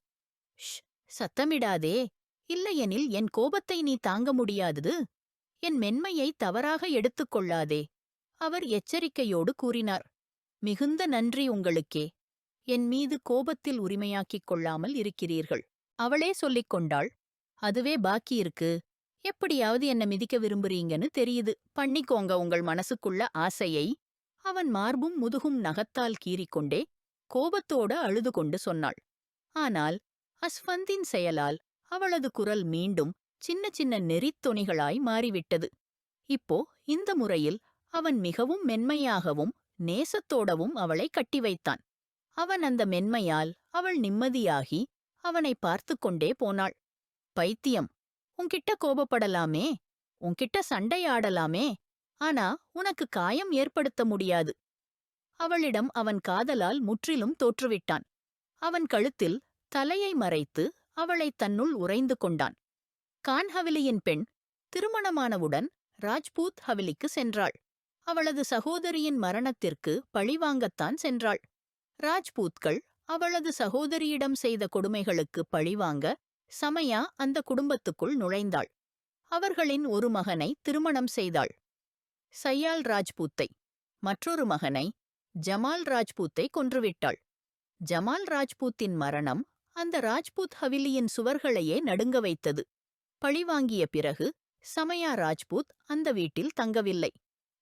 ஷ், சத்தமிடாதே. இல்லையெனில் என் கோபத்தை நீ தாங்க முடியாதது. என் மென்மையை தவறாக எடுத்துக் கொள்ளாதே. அவர் எச்சரிக்கையோடு கூறினார். மிகுந்த நன்றி உங்களுக்கே. என் மீது கோபத்தில் உரிமையாக்கிக் கொள்ளாமல் இருக்கிறீர்கள். அவளே சொல்லிக் கொண்டாள். அதுவே பாக்கியிருக்கு. எப்படியாவது என்ன மிதிக்க விரும்புறீங்கன்னு தெரியுது. பண்ணிக்கோங்க உங்கள் மனசுக்குள்ள ஆசையை. அவன் மார்பும் முதுகும் நகத்தால் கீறிக்கொண்டே கோபத்தோட அழுது கொண்டு சொன்னாள். ஆனால் அஸ்வந்தின் செயலால் அவளது குரல் மீண்டும் சின்ன சின்ன நெறித்தொனிகளாய் மாறிவிட்டது. இப்போ இந்த முறையில் அவன் மிகவும் மென்மையாகவும் நேசத்தோடவும் அவளை கட்டி வைத்தான். அவன் அந்த மென்மையால் அவள் நிம்மதியாகி அவனை பார்த்து கொண்டே போனாள். பைத்தியம், உன்கிட்ட கோபப்படலாமே, உன்கிட்ட சண்டையாடலாமே, ஆனா உனக்கு காயம் ஏற்படுத்த முடியாது. அவளிடம் அவன் காதலால் முற்றிலும் தோற்றுவிட்டான். அவன் கழுத்தில் தலையை மறைத்து அவளை தன்னுள் உறைந்து கொண்டான். கான் ஹவிலியின் பெண் திருமணமானவுடன் ராஜ்பூத் ஹவிலிக்கு சென்றாள். அவளது சகோதரியின் மரணத்திற்கு பழிவாங்கத்தான் சென்றாள். ராஜ்பூத்கள் அவளது சகோதரியிடம் செய்த கொடுமைகளுக்கு பழிவாங்க சமயா அந்த குடும்பத்துக்குள் நுழைந்தாள். அவர்களின் ஒரு மகனை திருமணம் செய்தாள், சையால் ராஜ்பூத்தை. மற்றொரு மகனை, ஜமால் ராஜ்பூத்தை கொன்றுவிட்டாள். ஜமால் ராஜ்பூத்தின் மரணம் அந்த ராஜ்பூத் ஹவிலியின் சுவர்களையே நடுங்க வைத்தது. பழிவாங்கிய பிறகு சமயா ராஜ்பூத் அந்த வீட்டில் தங்கவில்லை.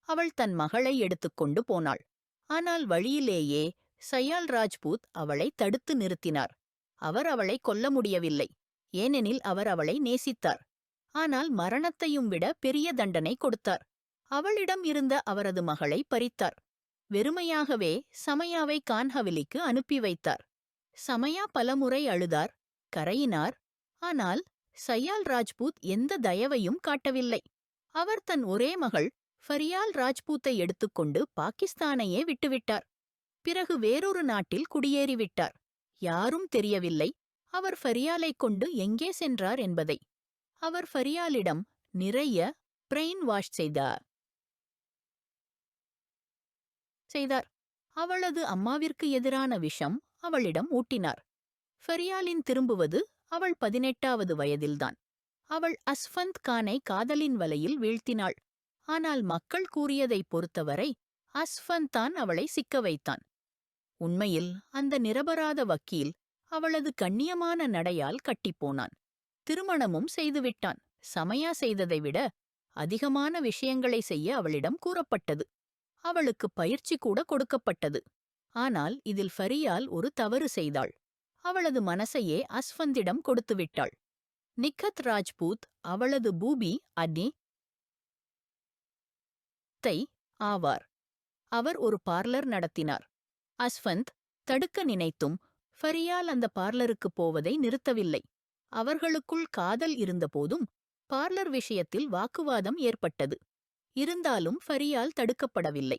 அவள் தன் மகளை எடுத்துக்கொண்டு போனாள். ஆனால் வழியிலேயே சையால் ராஜ்பூத் அவளை தடுத்து நிறுத்தினார். அவர் அவளை கொல்ல முடியவில்லை, ஏனெனில் அவர் அவளை நேசித்தார். ஆனால் மரணத்தையும் விட பெரிய தண்டனை கொடுத்தார். அவளிடம் இருந்த அவரது மகளை பறித்தார். வெறுமையாகவே சமயாவை கான்ஹவிலிக்கு அனுப்பி வைத்தார். சமயா பலமுறை அழுதார், கரையினார். ஆனால் சையால் ராஜ்பூத் எந்த தயவையும் காட்டவில்லை. அவர் தன் ஒரே மகள் ஃபரியால் ராஜ்பூத்தை எடுத்துக்கொண்டு பாகிஸ்தானையே விட்டுவிட்டார். பிறகு வேறொரு நாட்டில் குடியேறிவிட்டார். யாரும் தெரியவில்லை அவர் ஃபரியாலைக் கொண்டு எங்கே சென்றார் என்பதை. அவர் ஃபரியாலிடம் நிறைய பிரெயின் வாஷ் செய்தார். அவளது அம்மாவிற்கு எதிரான விஷம் அவளிடம் ஊட்டினார். ஃபரியாலின் திரும்புவது அவள் 18வது வயதில்தான். அவள் அஸ்ஃபந்த் கானை காதலின் வலையில் வீழ்த்தினாள். ஆனால் மக்கள் கூறியதைப் பொறுத்தவரை அஸ்ஃபந்த் தான் அவளை சிக்க வைத்தான். உண்மையில் அந்த நிரபராத வக்கீல் அவளது கண்ணியமான நடையால் கட்டிப்போனான். திருமணமும் செய்துவிட்டான். சமயா செய்ததை விட அதிகமான விஷயங்களை செய்ய அவளிடம் கூறப்பட்டது. அவளுக்கு பயிற்சி கூட கொடுக்கப்பட்டது. ஆனால் இதில் ஃபரியால் ஒரு தவறு செய்தாள். அவளது மனசையே அஸ்ஃபந்திடம் கொடுத்துவிட்டாள். நிக்கத் ராஜ்பூத் அவளது பூபி அட்னி ஆவார். அவர் ஒரு பார்லர் நடத்தினார். அஸ்ஃபந்த் தடுக்க நினைத்தும் ஃபரியால் அந்த பார்லருக்குப் போவதை நிறுத்தவில்லை. அவர்களுக்குள் காதல் இருந்தபோதும் பார்லர் விஷயத்தில் வாக்குவாதம் ஏற்பட்டது. இருந்தாலும் ஃபரியால் தடுக்கப்படவில்லை.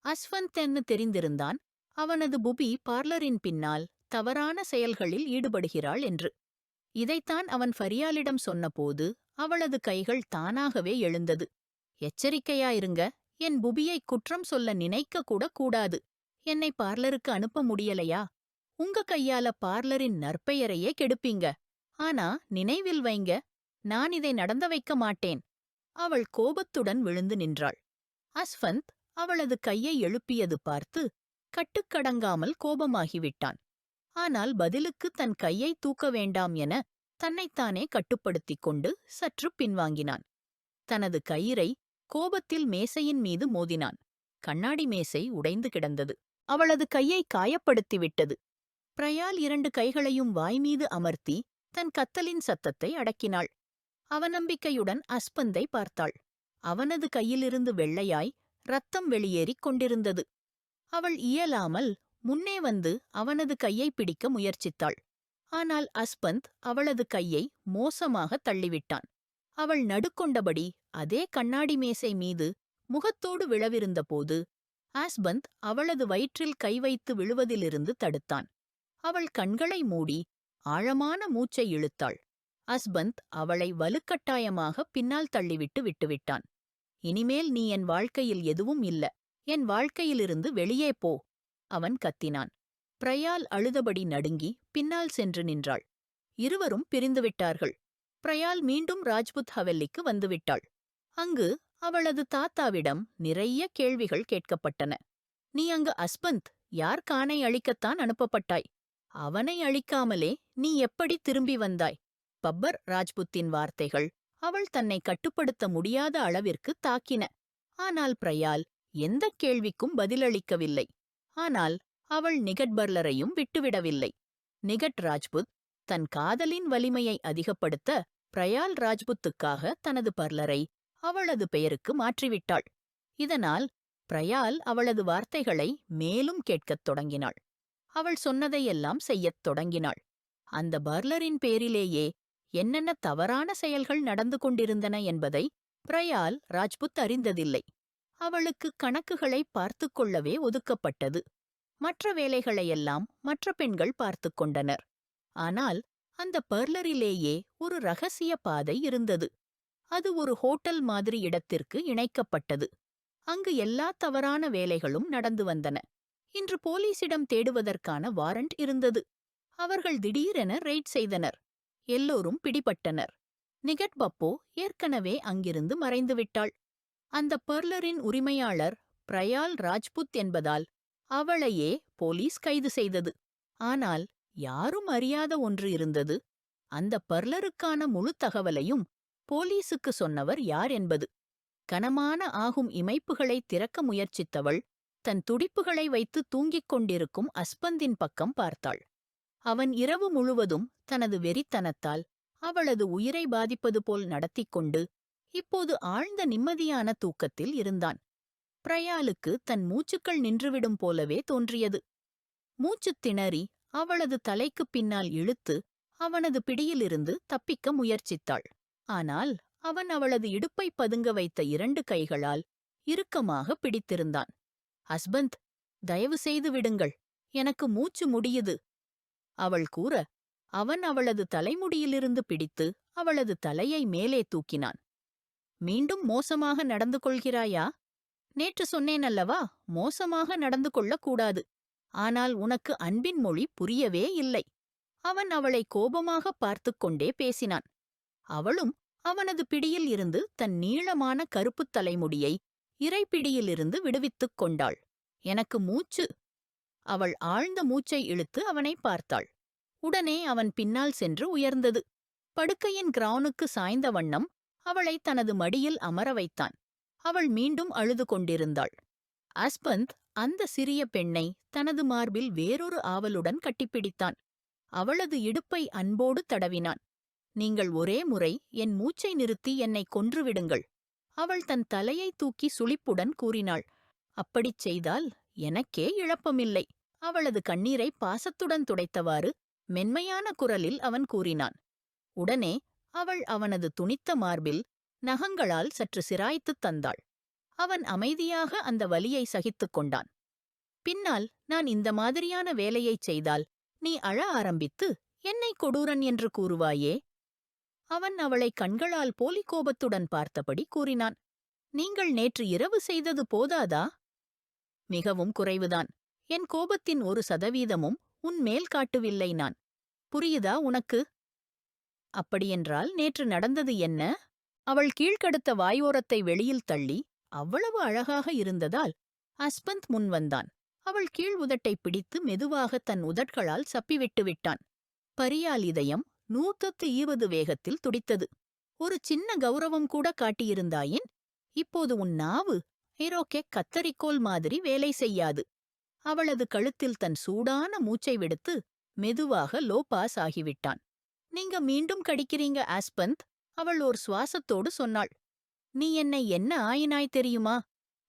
அஸ்ஃபந்த் என்ன தெரிந்திருந்தான் அவனது புபி பார்லரின் பின்னால் தவறான செயல்களில் ஈடுபடுகிறாள் என்று. இதைத்தான் அவன் ஃபரியாலிடம் சொன்னபோது அவளது கைகள் தானாகவே எழுந்தது. எச்சரிக்கையாயிருங்க, என் புபியை குற்றம் சொல்ல நினைக்க கூட கூடாது. என்னை பார்லருக்கு அனுப்ப முடியலையா? உங்க கையால பார்லரின் நற்பெயரையே கெடுப்பீங்க. ஆனா நினைவில் வைங்க, நான் இதை நடந்த வைக்க மாட்டேன். அவள் கோபத்துடன் விழுந்து நின்றாள். அஸ்ஃபந்த் அவளது கையை எழுப்பியது பார்த்து கட்டுக்கடங்காமல் கோபமாகிவிட்டான். ஆனால் பதிலுக்கு தன் கையை தூக்க வேண்டாம் என தன்னைத்தானே கட்டுப்படுத்திக் கொண்டு சற்று பின்வாங்கினான். தனது கயிறை கோபத்தில் மேசையின் மீது மோதினான். கண்ணாடி மேசை உடைந்து கிடந்தது. அவளது கையை காயப்படுத்திவிட்டது. பிரயால் 2 கைகளையும் வாய்மீது அமர்த்தி தன் கத்தலின் சத்தத்தை அடக்கினாள். அவநம்பிக்கையுடன் அஸ்பந்தை பார்த்தாள். அவனது கையிலிருந்து வெள்ளையாய் ரத்தம் வெளியேறிக் கொண்டிருந்தது. அவள் இயலாமல் முன்னே வந்து அவனது கையை பிடிக்க முயற்சித்தாள். ஆனால் அஸ்பந்த் அவளது கையை மோசமாக தள்ளிவிட்டான். அவள் நடுக்கொண்டபடி அதே கண்ணாடி மேசை மீது முகத்தோடு விழவிருந்தபோது ஆஸ்பந்த் அவளது வயிற்றில் கை வைத்து விழுவதிலிருந்து தடுத்தான். அவள் கண்களை மூடி ஆழமான மூச்சை இழுத்தாள். அஸ்பந்த் அவளை வலுக்கட்டாயமாக பின்னால் தள்ளிவிட்டு விட்டுவிட்டான். இனிமேல் நீ என் வாழ்க்கையில் எதுவும் இல்ல. என் வாழ்க்கையிலிருந்து வெளியே போ, அவன் கத்தினான். பிரயால் அழுதபடி நடுங்கி பின்னால் சென்று நின்றாள். இருவரும் பிரிந்துவிட்டார்கள். பிரயால் மீண்டும் ராஜ்புத் ஹவெல்லிக்கு வந்துவிட்டாள். அங்கு அவளது தாத்தாவிடம் நிறைய கேள்விகள் கேட்கப்பட்டன. நீ அங்கு அஸ்பந்த் யார் கானை அழிக்கத்தான் அனுப்பப்பட்டாய்? அவனை அழிக்காமலே நீ எப்படி திரும்பி வந்தாய்? பப்பர் ராஜ்புத்தின் வார்த்தைகள் அவள் தன்னை கட்டுப்படுத்த முடியாத அளவிற்கு தாக்கின. ஆனால் பிரயால் எந்தக் கேள்விக்கும் பதிலளிக்கவில்லை. ஆனால் அவள் நிகட் பர்லரையும் விட்டுவிடவில்லை. நிகட் ராஜ்புத் தன் காதலின் வலிமையை அதிகப்படுத்த பிரயால் ராஜ்புத்துக்காக தனது பர்லரை அவளது பெயருக்கு மாற்றிவிட்டாள். இதனால் பிரயால் அவளது வார்த்தைகளை மேலும் கேட்கத் தொடங்கினாள். அவள் சொன்னதையெல்லாம் செய்யத் தொடங்கினாள். அந்த பர்லரின் பேரிலேயே என்னென்ன தவறான செயல்கள் நடந்து கொண்டிருந்தன என்பதை பிரயால் ராஜ்புத் அறிந்ததில்லை. அவளுக்கு கணக்குகளை பார்த்துக் கொள்ளவே ஒதுக்கப்பட்டது. மற்ற வேலைகளையெல்லாம் மற்ற பெண்கள் பார்த்துக் கொண்டனர். ஆனால் அந்த பர்லரிலேயே ஒரு ரகசிய பாதை இருந்தது. அது ஒரு ஹோட்டல் மாதிரி இடத்திற்கு இணைக்கப்பட்டது. அங்கு எல்லா தவறான வேலைகளும் நடந்து வந்தன. இன்று போலீசிடம் தேடுவதற்கான வாரண்ட் இருந்தது. அவர்கள் திடீரென ரெய்ட் செய்தனர். எல்லோரும் பிடிபட்டனர். நிகட் பப்போ ஏற்கனவே அங்கிருந்து மறைந்துவிட்டாள். அந்த பர்லரின் உரிமையாளர் பிரயால் ராஜ்புத் என்பதால் அவளையே போலீஸ் கைது செய்தது. ஆனால் யாரும் அறியாத ஒன்று இருந்தது. அந்த பர்லருக்கான முழு தகவலையும் போலீசுக்கு சொன்னவர் யார் என்பது. கனமான ஆகும் இமைப்புகளை திறக்க முயற்சித்தவள் தன் துடிப்புகளை வைத்து தூங்கிக் கொண்டிருக்கும் அஸ்பந்தின் பக்கம் பார்த்தாள். அவன் இரவு முழுவதும் தனது வெறித்தனத்தால் அவளது உயிரை பாதிப்பது போல் நடத்திக் கொண்டு இப்போது ஆழ்ந்த நிம்மதியான தூக்கத்தில் இருந்தான். பிரயாலுக்கு தன் மூச்சுக்கள் நின்றுவிடும் போலவே தோன்றியது. மூச்சுத் திணறி அவளது தலைக்குப் பின்னால் இழுத்து அவனது பிடியிலிருந்து தப்பிக்க முயற்சித்தாள். ஆனால் அவன் அவளது இடுப்பை பதுங்க வைத்த 2 கைகளால் இறுக்கமாக பிடித்திருந்தான். அஸ்பந்த், தயவு செய்து விடுங்கள், எனக்கு மூச்சு முடியுது, அவள் கூற அவன் அவளது தலைமுடியிலிருந்து பிடித்து அவளது தலையை மேலே தூக்கினான். மீண்டும் மோசமாக நடந்து கொள்கிறாயா? நேற்று சொன்னேன் அல்லவா, மோசமாக நடந்து கொள்ளக்கூடாது. ஆனால் உனக்கு அன்பின் மொழி புரியவே இல்லை. அவன் அவளை கோபமாக பார்த்துக் கொண்டே பேசினான். அவளும் அவனது பிடியில் இருந்து தன் நீளமான கருப்புத் தலைமுடியை இறைப்பிடியிலிருந்து விடுவித்துக் கொண்டாள். எனக்கு மூச்சு. அவள் ஆழ்ந்த மூச்சை இழுத்து அவனை பார்த்தாள். உடனே அவன் பின்னால் சென்று உயர்ந்தது. படுக்கையின் கிரவுனுக்கு சாய்ந்த வண்ணம் அவளை தனது மடியில் அமர வைத்தான். அவள் மீண்டும் அழுது கொண்டிருந்தாள். அஸ்பந்த் அந்த சிறிய பெண்ணை தனது மார்பில் வேறொரு ஆவலுடன் கட்டிப்பிடித்தான். அவளது இடுப்பை அன்போடு தடவினான். நீங்கள் ஒரே முறை என் மூச்சை நிறுத்தி என்னை கொன்றுவிடுங்கள், அவள் தன் தலையை தூக்கி சுளிப்புடன் கூறினாள். அப்படிச் செய்தால் எனக்கே இழப்பமில்லை. அவளது கண்ணீரை பாசத்துடன் துடைத்தவாறு மென்மையான குரலில் அவன் கூறினான். உடனே அவள் அவனது துணித்த மார்பில் நகங்களால் சற்று சிராய்த்துத் தந்தாள். அவன் அமைதியாக அந்த வலியை சகித்துக் கொண்டான். பின்னால் நான் இந்த மாதிரியான வேலையைச் செய்தால் நீ அழ ஆரம்பித்து என்னை கொடூரன் என்று கூறுவாயே? அவன் அவளை கண்களால் போலி கோபத்துடன் பார்த்தபடி கூறினான். நீங்கள் நேற்று இரவு செய்தது போதாதா? மிகவும் குறைவுதான். என் கோபத்தின் 1% உன் மேல் காட்டவில்லை நான். புரியுதா உனக்கு? அப்படியென்றால் நேற்று நடந்தது என்ன? அவள் கீழ்க்கடுத்த வாயோரத்தை வெளியில் தள்ளி அவ்வளவு அழகாக இருந்ததால் அஸ்பந்த் முன்வந்தான். அவள் கீழ் உதட்டை பிடித்து மெதுவாக தன் உதட்களால் சப்பிவிட்டு விட்டான். பரியால் இதயம் 120 வேகத்தில் துடித்தது. ஒரு சின்ன கௌரவம் கூட காட்டியிருந்தாயேன்? இப்போது உன் நாவு ஹீரோக்கே கத்தரிக்கோல் மாதிரி வேலை செய்யாது. அவளது கழுத்தில் தன் சூடான மூச்சை விடுத்து மெதுவாக லோ பாஸ் ஆகிவிட்டான். நீங்க மீண்டும் கடிக்கிறீங்க ஆஸ்பந்த், அவள் ஓர் சுவாசத்தோடு சொன்னாள். நீ என்னை என்ன ஆயினாய் தெரியுமா?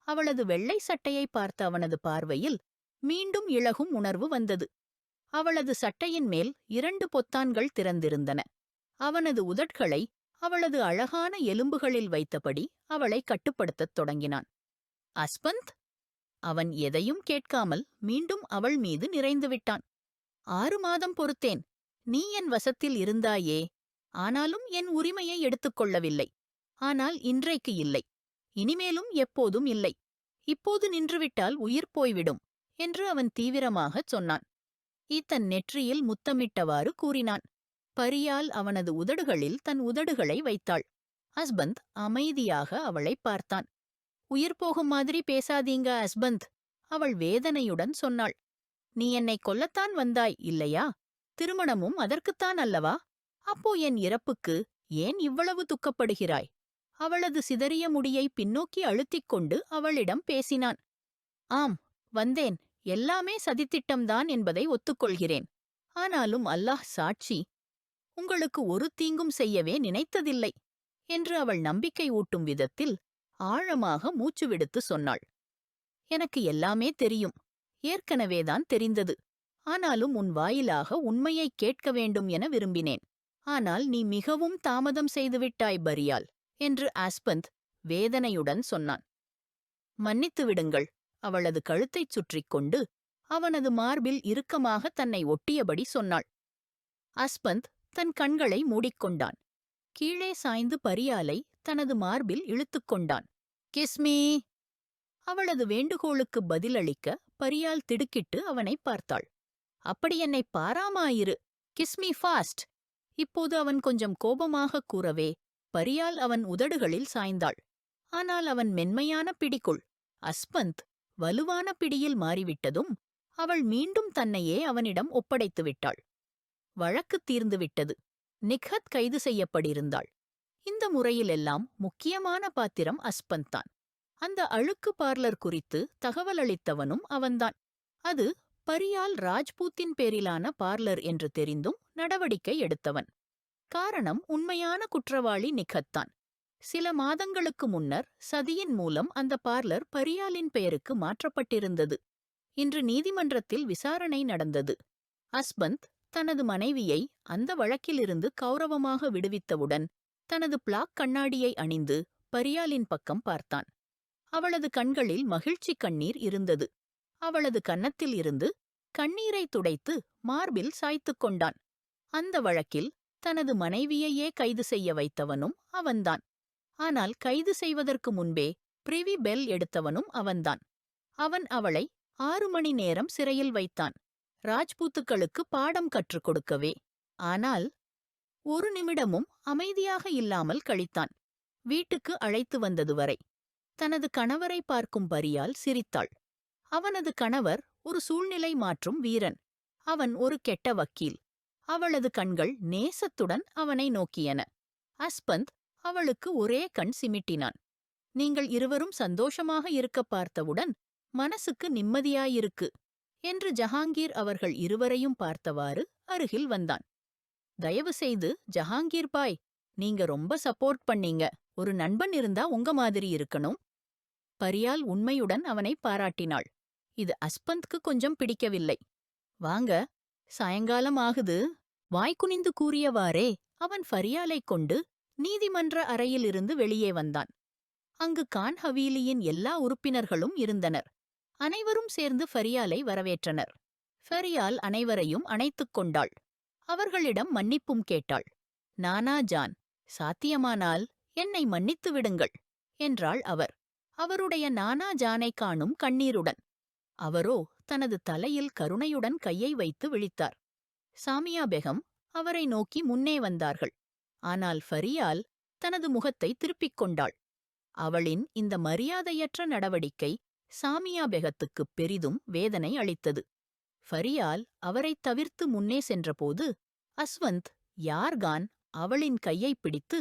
அவளது வெள்ளை சட்டையை பார்த்த அவனது பார்வையில் மீண்டும் இளகும் உணர்வு வந்தது. அவளது சட்டையின் மேல் 2 பொத்தான்கள் திறந்திருந்தன. அவனது உதட்களை அவளது அழகான எலும்புகளில் வைத்தபடி அவளை கட்டுப்படுத்தத் தொடங்கினான். அஸ்பந்த்? அவன் எதையும் கேட்காமல் மீண்டும் அவள் மீது நிறைந்துவிட்டான். 6 மாதம் பொறுத்தேன். நீ என் வசத்தில் இருந்தாயே. ஆனாலும் என் உரிமையை எடுத்துக்கொள்ளவில்லை. ஆனால் இன்றைக்கு இல்லை. இனிமேலும் எப்போதும் இல்லை. இப்போது நின்றுவிட்டால் உயிர் போய்விடும் என்று அவன் தீவிரமாகச் சொன்னான். தன் நெற்றியில் முத்தமிட்டவாறு கூறினான். பரியால் அவனது உதடுகளில் தன் உதடுகளை வைத்தாள். அஸ்பந்த் அமைதியாக அவளைப் பார்த்தான். உயிர் போகும் மாதிரி பேசாதீங்க அஸ்பந்த், அவள் வேதனையுடன் சொன்னாள். நீ என்னை கொல்லத்தான் வந்தாய் இல்லையா? திருமணமும் அதற்குத்தான் அல்லவா? அப்போ என் இறப்புக்கு ஏன் இவ்வளவு துக்கப்படுகிறாய்? அவளது சிதறிய முடியை பின்னோக்கி அழுத்திக் கொண்டு அவளிடம் பேசினான். ஆம், வந்தேன். எல்லாமே சதித்திட்டம்தான் என்பதை ஒத்துக்கொள்கிறேன். ஆனாலும் அல்லாஹ் சாட்சி, உங்களுக்கு ஒரு தீங்கும் செய்யவே நினைத்ததில்லை என்று அவள் நம்பிக்கை ஊட்டும் விதத்தில் ஆழமாக மூச்சு விடுத்து சொன்னாள். எனக்கு எல்லாமே தெரியும். ஏற்கனவேதான் தெரிந்தது. ஆனாலும் உன் வாயிலாக உண்மையைக் கேட்க வேண்டும் என விரும்பினேன். ஆனால் நீ மிகவும் தாமதம் செய்துவிட்டாய் பரியால் என்று ஆஸ்பந்த் வேதனையுடன் சொன்னான். மன்னித்து விடுங்கள். அவளது கழுத்தைச் சுற்றிக் கொண்டு அவனது மார்பில் இறுக்கமாக தன்னை ஒட்டியபடி சொன்னாள். அஸ்பந்த் தன் கண்களை மூடிக்கொண்டான். கீழே சாய்ந்து பரியாலை தனது மார்பில் இழுத்துக்கொண்டான். கிஸ்மீ! அவளது வேண்டுகோளுக்கு பதிலளிக்க பரியால் திடுக்கிட்டு அவனைப் பார்த்தாள். அப்படி என்னை பாராமாயிரு. Kiss me fast! இப்போது அவன் கொஞ்சம் கோபமாகக் கூறவே பரியால் அவன் உதடுகளில் சாய்ந்தாள். ஆனால் அவன் மென்மையான பிடிக்குள் அஸ்பந்த் வலுவான பிடியில் மாறிவிட்டதும் அவள் மீண்டும் தன்னையே அவனிடம் ஒப்படைத்து விட்டாள். வழக்கு தீர்ந்துவிட்டது. நிக்ஹத் கைது செய்யப்பட்டிருந்தாள். இந்த முறையிலெல்லாம் முக்கியமான பாத்திரம் அஸ்பந்த்தான். அந்த அழுக்கு பார்லர் குறித்து தகவலளித்தவனும் அவன்தான். அது பரியால் ராஜ்பூத்தின் பேரிலான பார்லர் என்று தெரிந்தும் நடவடிக்கை எடுத்தவன். காரணம், உண்மையான குற்றவாளி நிக்ஹத்தான். சில மாதங்களுக்கு முன்னர் சதியின் மூலம் அந்த பார்லர் பரியாலின் பெயருக்கு மாற்றப்பட்டிருந்தது. இன்று நீதிமன்றத்தில் விசாரணை நடந்தது. அஸ்பந்த் தனது மனைவியை அந்த வழக்கிலிருந்து கௌரவமாக விடுவித்தவுடன் தனது பிளாக் கண்ணாடியை அணிந்து பரியாலின் பக்கம் பார்த்தான். அவளது கண்களில் மகிழ்ச்சி கண்ணீர் இருந்தது. அவளது கன்னத்தில் இருந்து கண்ணீரை துடைத்து மார்பில் சாய்த்துக் கொண்டான். அந்த வழக்கில் தனது மனைவியையே கைது செய்ய வைத்தவனும் அவன்தான். ஆனால் கைது செய்வதற்கு முன்பே பிரிவி பெல் எடுத்தவனும் அவன்தான். அவன் அவளை 6 மணி நேரம் சிறையில் வைத்தான். ராஜ்பூத்துக்களுக்கு பாடம் கற்றுக் கொடுக்கவே. ஆனால் 1 நிமிடமும் அமைதியாக இல்லாமல் கழித்தான். வீட்டுக்கு அழைத்து வந்தது வரை. தனது கணவரை பார்க்கும் பரியால் சிரித்தாள். அவனது கணவர் ஒரு சூழ்நிலை மாற்றும் வீரன். அவன் ஒரு கெட்ட வக்கீல். அவளது கண்கள் நேசத்துடன் அவனை நோக்கியன. அஸ்பந்த் அவளுக்கு ஒரே கண் சிமிட்டினான். நீங்கள் இருவரும் சந்தோஷமாக இருக்கப் பார்த்தவுடன் மனசுக்கு நிம்மதியாயிருக்கு என்று ஜஹாங்கீர் அவர்கள் இருவரையும் பார்த்தவாறு அருகில் வந்தான். தயவு செய்து ஜஹாங்கீர் பாய், நீங்க ரொம்ப சப்போர்ட் பண்ணீங்க. ஒரு நண்பன் இருந்தா உங்க மாதிரி இருக்கணும். பரியால் உண்மையுடன் அவனை பாராட்டினாள். இது அஸ்பந்த்க்கு கொஞ்சம் பிடிக்கவில்லை. வாங்க, சாயங்காலம் ஆகுது. வாய்க்குனிந்து கூறியவாறே அவன் ஃபரியாலைக் கொண்டு நீதிமன்ற அறையிலிருந்து வெளியே வந்தான். அங்கு கான் ஹவீலியின் எல்லா உறுப்பினர்களும் இருந்தனர். அனைவரும் சேர்ந்து ஃபரியாலை வரவேற்றனர். ஃபரியால் அனைவரையும் அணைத்துக் கொண்டாள். அவர்களிடம் மன்னிப்பும் கேட்டாள். நானா ஜான், சாத்தியமானால் என்னை மன்னித்து விடுங்கள் என்றாள் அவர். அவருடைய நானா ஜானை காணும் கண்ணீருடன். அவரோ தனது தலையில் கருணையுடன் கையை வைத்து விழித்தார். சாமியா பெகம் அவரை நோக்கி முன்னே வந்தார்கள். ஆனால் ஃபரியால் தனது முகத்தை திருப்பிக் கொண்டாள். அவளின் இந்த மரியாதையற்ற நடவடிக்கை சாமியா பெகத்துக்குப் பெரிதும் வேதனை அளித்தது. ஃபரியால் அவரைத் தவிர்த்து முன்னே சென்றபோது அஸ்வந்த் யார்கான் அவளின் கையைப் பிடித்து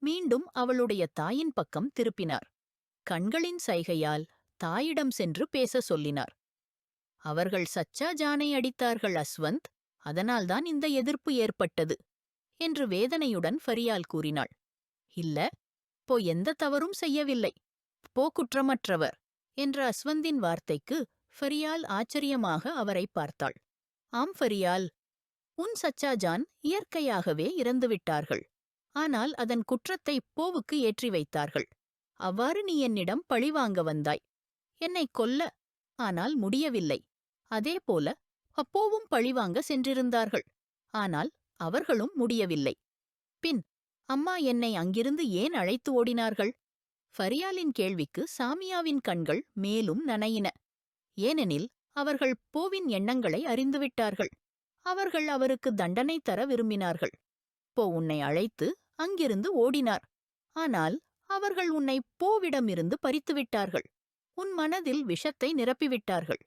மீண்டும் அவளுடைய தாயின் பக்கம் திருப்பினார். கண்களின் சைகையால் தாயிடம் சென்று பேச சொல்லினார். அவர்கள் சச்சா ஜானை அடித்தார்கள் அஸ்வந்த், அதனால்தான் இந்த எதிர்ப்பு ஏற்பட்டது என்று வேதனையுடன் ஃபரியால் கூறினாள். இல்ல, போ எந்த தவறும் செய்யவில்லை, போ குற்றமற்றவர் என்ற அஸ்வந்தின் வார்த்தைக்கு ஃபரியால் ஆச்சரியமாக அவரை பார்த்தாள். ஆம் ஃபரியால், உன் சச்சாஜான் இயற்கையாகவே இறந்துவிட்டார்கள். ஆனால் அதன் குற்றத்தை போவுக்கு ஏற்றி வைத்தார்கள். அவ்வாறு நீ என்னிடம் பழிவாங்க வந்தாய், என்னை கொல்ல. ஆனால் முடியவில்லை. அதேபோல அப்போவும் பழிவாங்க சென்றிருந்தார்கள். ஆனால் அவர்களும் முடியவில்லை. பின் அம்மா என்னை அங்கிருந்து ஏன் அழைத்து ஓடினார்கள்? ஃபரியாலின் கேள்விக்கு சாமியாவின் கண்கள் மேலும் நனையின. ஏனெனில் அவர்கள் போவின் எண்ணங்களை அறிந்துவிட்டார்கள். அவர்கள் அவருக்கு தண்டனை தர விரும்பினார்கள். போ உன்னை அழைத்து அங்கிருந்து ஓடினார். ஆனால் அவர்கள் உன்னை போவிடமிருந்து பறித்துவிட்டார்கள். உன் மனதில் விஷத்தை நிரப்பிவிட்டார்கள்.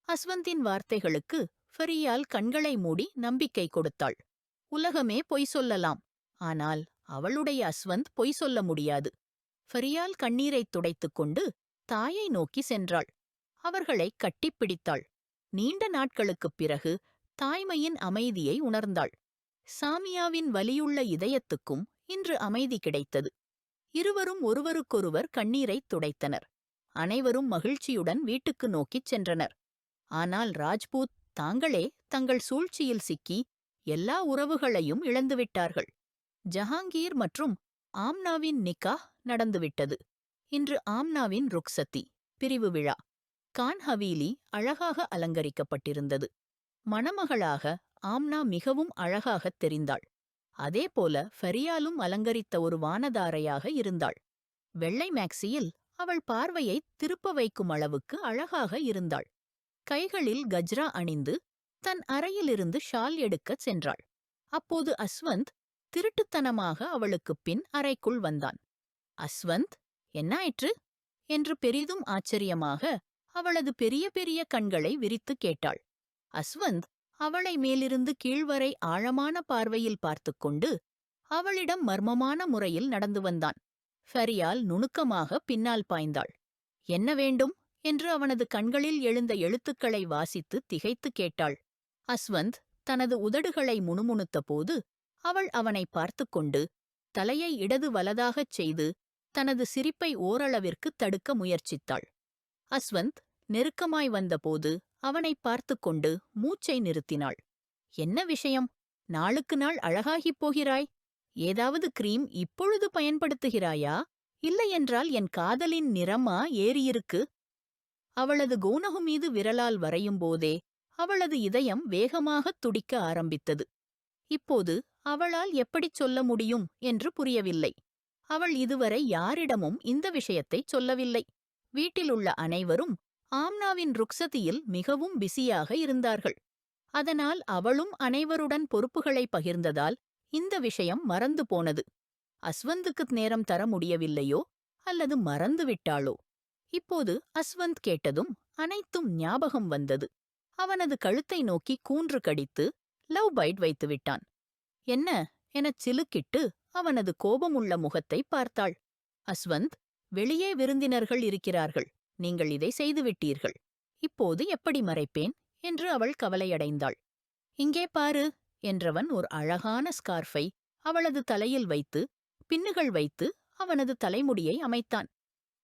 அஸ்வந்தின் வார்த்தைகளுக்கு ஃபரியால் கண்களை மூடி நம்பிக்கை கொடுத்தாள். உலகமே பொய் சொல்லலாம், ஆனால் அவளுடைய அஸ்வந்த் பொய் சொல்ல முடியாது. ஃபரியால் கண்ணீரைத் துடைத்துக் கொண்டு தாயை நோக்கி சென்றாள். அவர்களை கட்டிப்பிடித்தாள். நீண்ட நாட்களுக்குப் பிறகு தாய்மையின் அமைதியை உணர்ந்தாள். சாமியாவின் வலியுள்ள இதயத்துக்கும் இன்று அமைதி கிடைத்தது. இருவரும் ஒருவருக்கொருவர் கண்ணீரைத் துடைத்தனர். அனைவரும் மகிழ்ச்சியுடன் வீட்டுக்கு நோக்கிச் சென்றனர். ஆனால் ராஜ்பூத் தாங்களே தங்கள் சூழ்ச்சியில் சிக்கி எல்லா உறவுகளையும் இழந்துவிட்டார்கள். ஜஹாங்கீர் மற்றும் ஆம்னாவின் நிக்காஹ் நடந்துவிட்டது. இன்று ஆம்னாவின் ருக்சத்தி பிரிவு விழா. கான் ஹவீலி அழகாக அலங்கரிக்கப்பட்டிருந்தது. மணமகளாக ஆம்னா மிகவும் அழகாகத் தெரிந்தாள். அதேபோல ஃபரியாலும் அலங்கரித்த ஒரு வானதாரையாக இருந்தாள். வெள்ளை மேக்சியில் அவள் பார்வையை திருப்ப வைக்கும் அளவுக்கு அழகாக இருந்தாள். கைகளில் கஜ்ரா அணிந்து தன் அறையிலிருந்து ஷால் எடுக்கச் சென்றாள். அப்போது அஸ்வந்த் திருட்டுத்தனமாக அவளுக்குப் பின் அறைக்குள் வந்தான். அஸ்வந்த், என்னாயிற்று என்று பெரிதும் ஆச்சரியமாக அவளது பெரிய பெரிய கண்களை விரித்து கேட்டாள். அஸ்வந்த் அவளை மேலிருந்து கீழ்வரை ஆழமான பார்வையில் பார்த்துக்கொண்டு அவளிடம் மர்மமான முறையில் நடந்து வந்தான். ஃபரியால் நுணுக்கமாக பின்னால் பாய்ந்தாள். என்ன வேண்டும் என்று அவனது கண்களில் எழுந்த எழுத்துக்களை வாசித்து திகைத்து கேட்டாள். அஸ்வந்த் தனது உதடுகளை முணுமுணுத்த போது அவள் அவனை பார்த்துக்கொண்டு தலையை இடது வலதாகச் செய்து தனது சிரிப்பை ஓரளவிற்கு தடுக்க முயற்சித்தாள். அஸ்வந்த் நெருக்கமாய் வந்தபோது அவனை பார்த்துக்கொண்டு மூச்சை நிறுத்தினாள். என்ன விஷயம்? நாளுக்கு நாள் அழகாகிப் போகிறாய். ஏதாவது கிரீம் இப்பொழுது பயன்படுத்துகிறாயா? இல்லையென்றால் என் காதலின் நிறமா ஏறியிருக்கு? அவளது கோனகு மீது விரலால் வரையும்போதே அவளது இதயம் வேகமாகத் துடிக்க ஆரம்பித்தது. இப்போது அவளால் எப்படிச் சொல்ல முடியும் என்று புரியவில்லை. அவள் இதுவரை யாரிடமும் இந்த விஷயத்தைச் சொல்லவில்லை. வீட்டிலுள்ள அனைவரும் ஆம்னாவின் ருக்சதியில் மிகவும் பிஸியாக இருந்தார்கள். அதனால் அவளும் அனைவருடன் பொறுப்புகளை பகிர்ந்ததால் இந்த விஷயம் மறந்து போனது. அஸ்வந்துக்கு நேரம் தர முடியவில்லையோ அல்லது மறந்துவிட்டாளோ? இப்போது அஸ்வந்த் கேட்டதும் அனைத்தும் ஞாபகம் வந்தது. அவனது கழுத்தை நோக்கி கூன்று கடித்து லவ் பைட் வைத்துவிட்டான். என்ன எனச் சிலுக்கிட்டு அவனது கோபமுள்ள முகத்தை பார்த்தாள். அஸ்வந்த், வெளியே விருந்தினர்கள் இருக்கிறார்கள். நீங்கள் இதை செய்துவிட்டீர்கள். இப்போது எப்படி மறைப்பேன் என்று அவள் கவலையடைந்தாள். இங்கே பாரு என்றவன் ஒரு அழகான ஸ்கார்ஃபை அவளது தலையில் வைத்து பின்னுகள் வைத்து அவனது தலைமுடியை அமைத்தான்.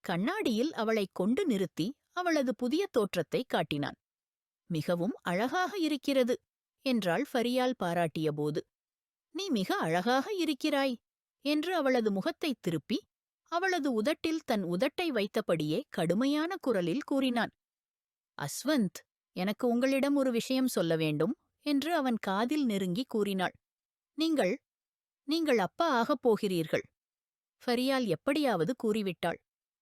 கண்ணாடியில் அவளைக் கொண்டு நிறுத்தி அவளது புதிய தோற்றத்தை காட்டினான். மிகவும் அழகாக இருக்கிறது என்றாள் ஃபரியால் பாராட்டியபோது. நீ மிக அழகாக இருக்கிறாய் என்று அவளது முகத்தைத் திருப்பி அவளது உதட்டில் தன் உதட்டை வைத்தபடியே கடுமையான குரலில் கூறினான். அஸ்வந்த், எனக்கு உங்களிடம் ஒரு விஷயம் சொல்ல வேண்டும் என்று அவன் காதில் நெருங்கி கூறினாள். நீங்கள் அப்பா ஆகப் போகிறீர்கள். ஃபரியால் எப்படியாவது கூறிவிட்டாள்.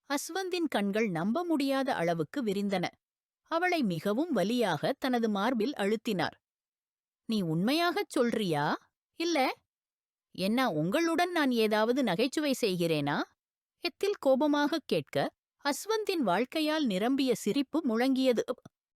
அஸ்வந்தின் கண்கள் நம்ப முடியாத அளவுக்கு விரிந்தன. அவளை மிகவும் வலியாக தனது மார்பில் அழுத்தினார். நீ உண்மையாகச் சொல்றியா? இல்ல என்ன, உங்களுடன் நான் ஏதாவது நகைச்சுவை செய்கிறேனா? எத்தில் கோபமாகக் கேட்க அஸ்வந்தின் வாழ்க்கையால் நிரம்பிய சிரிப்பு முழங்கியது.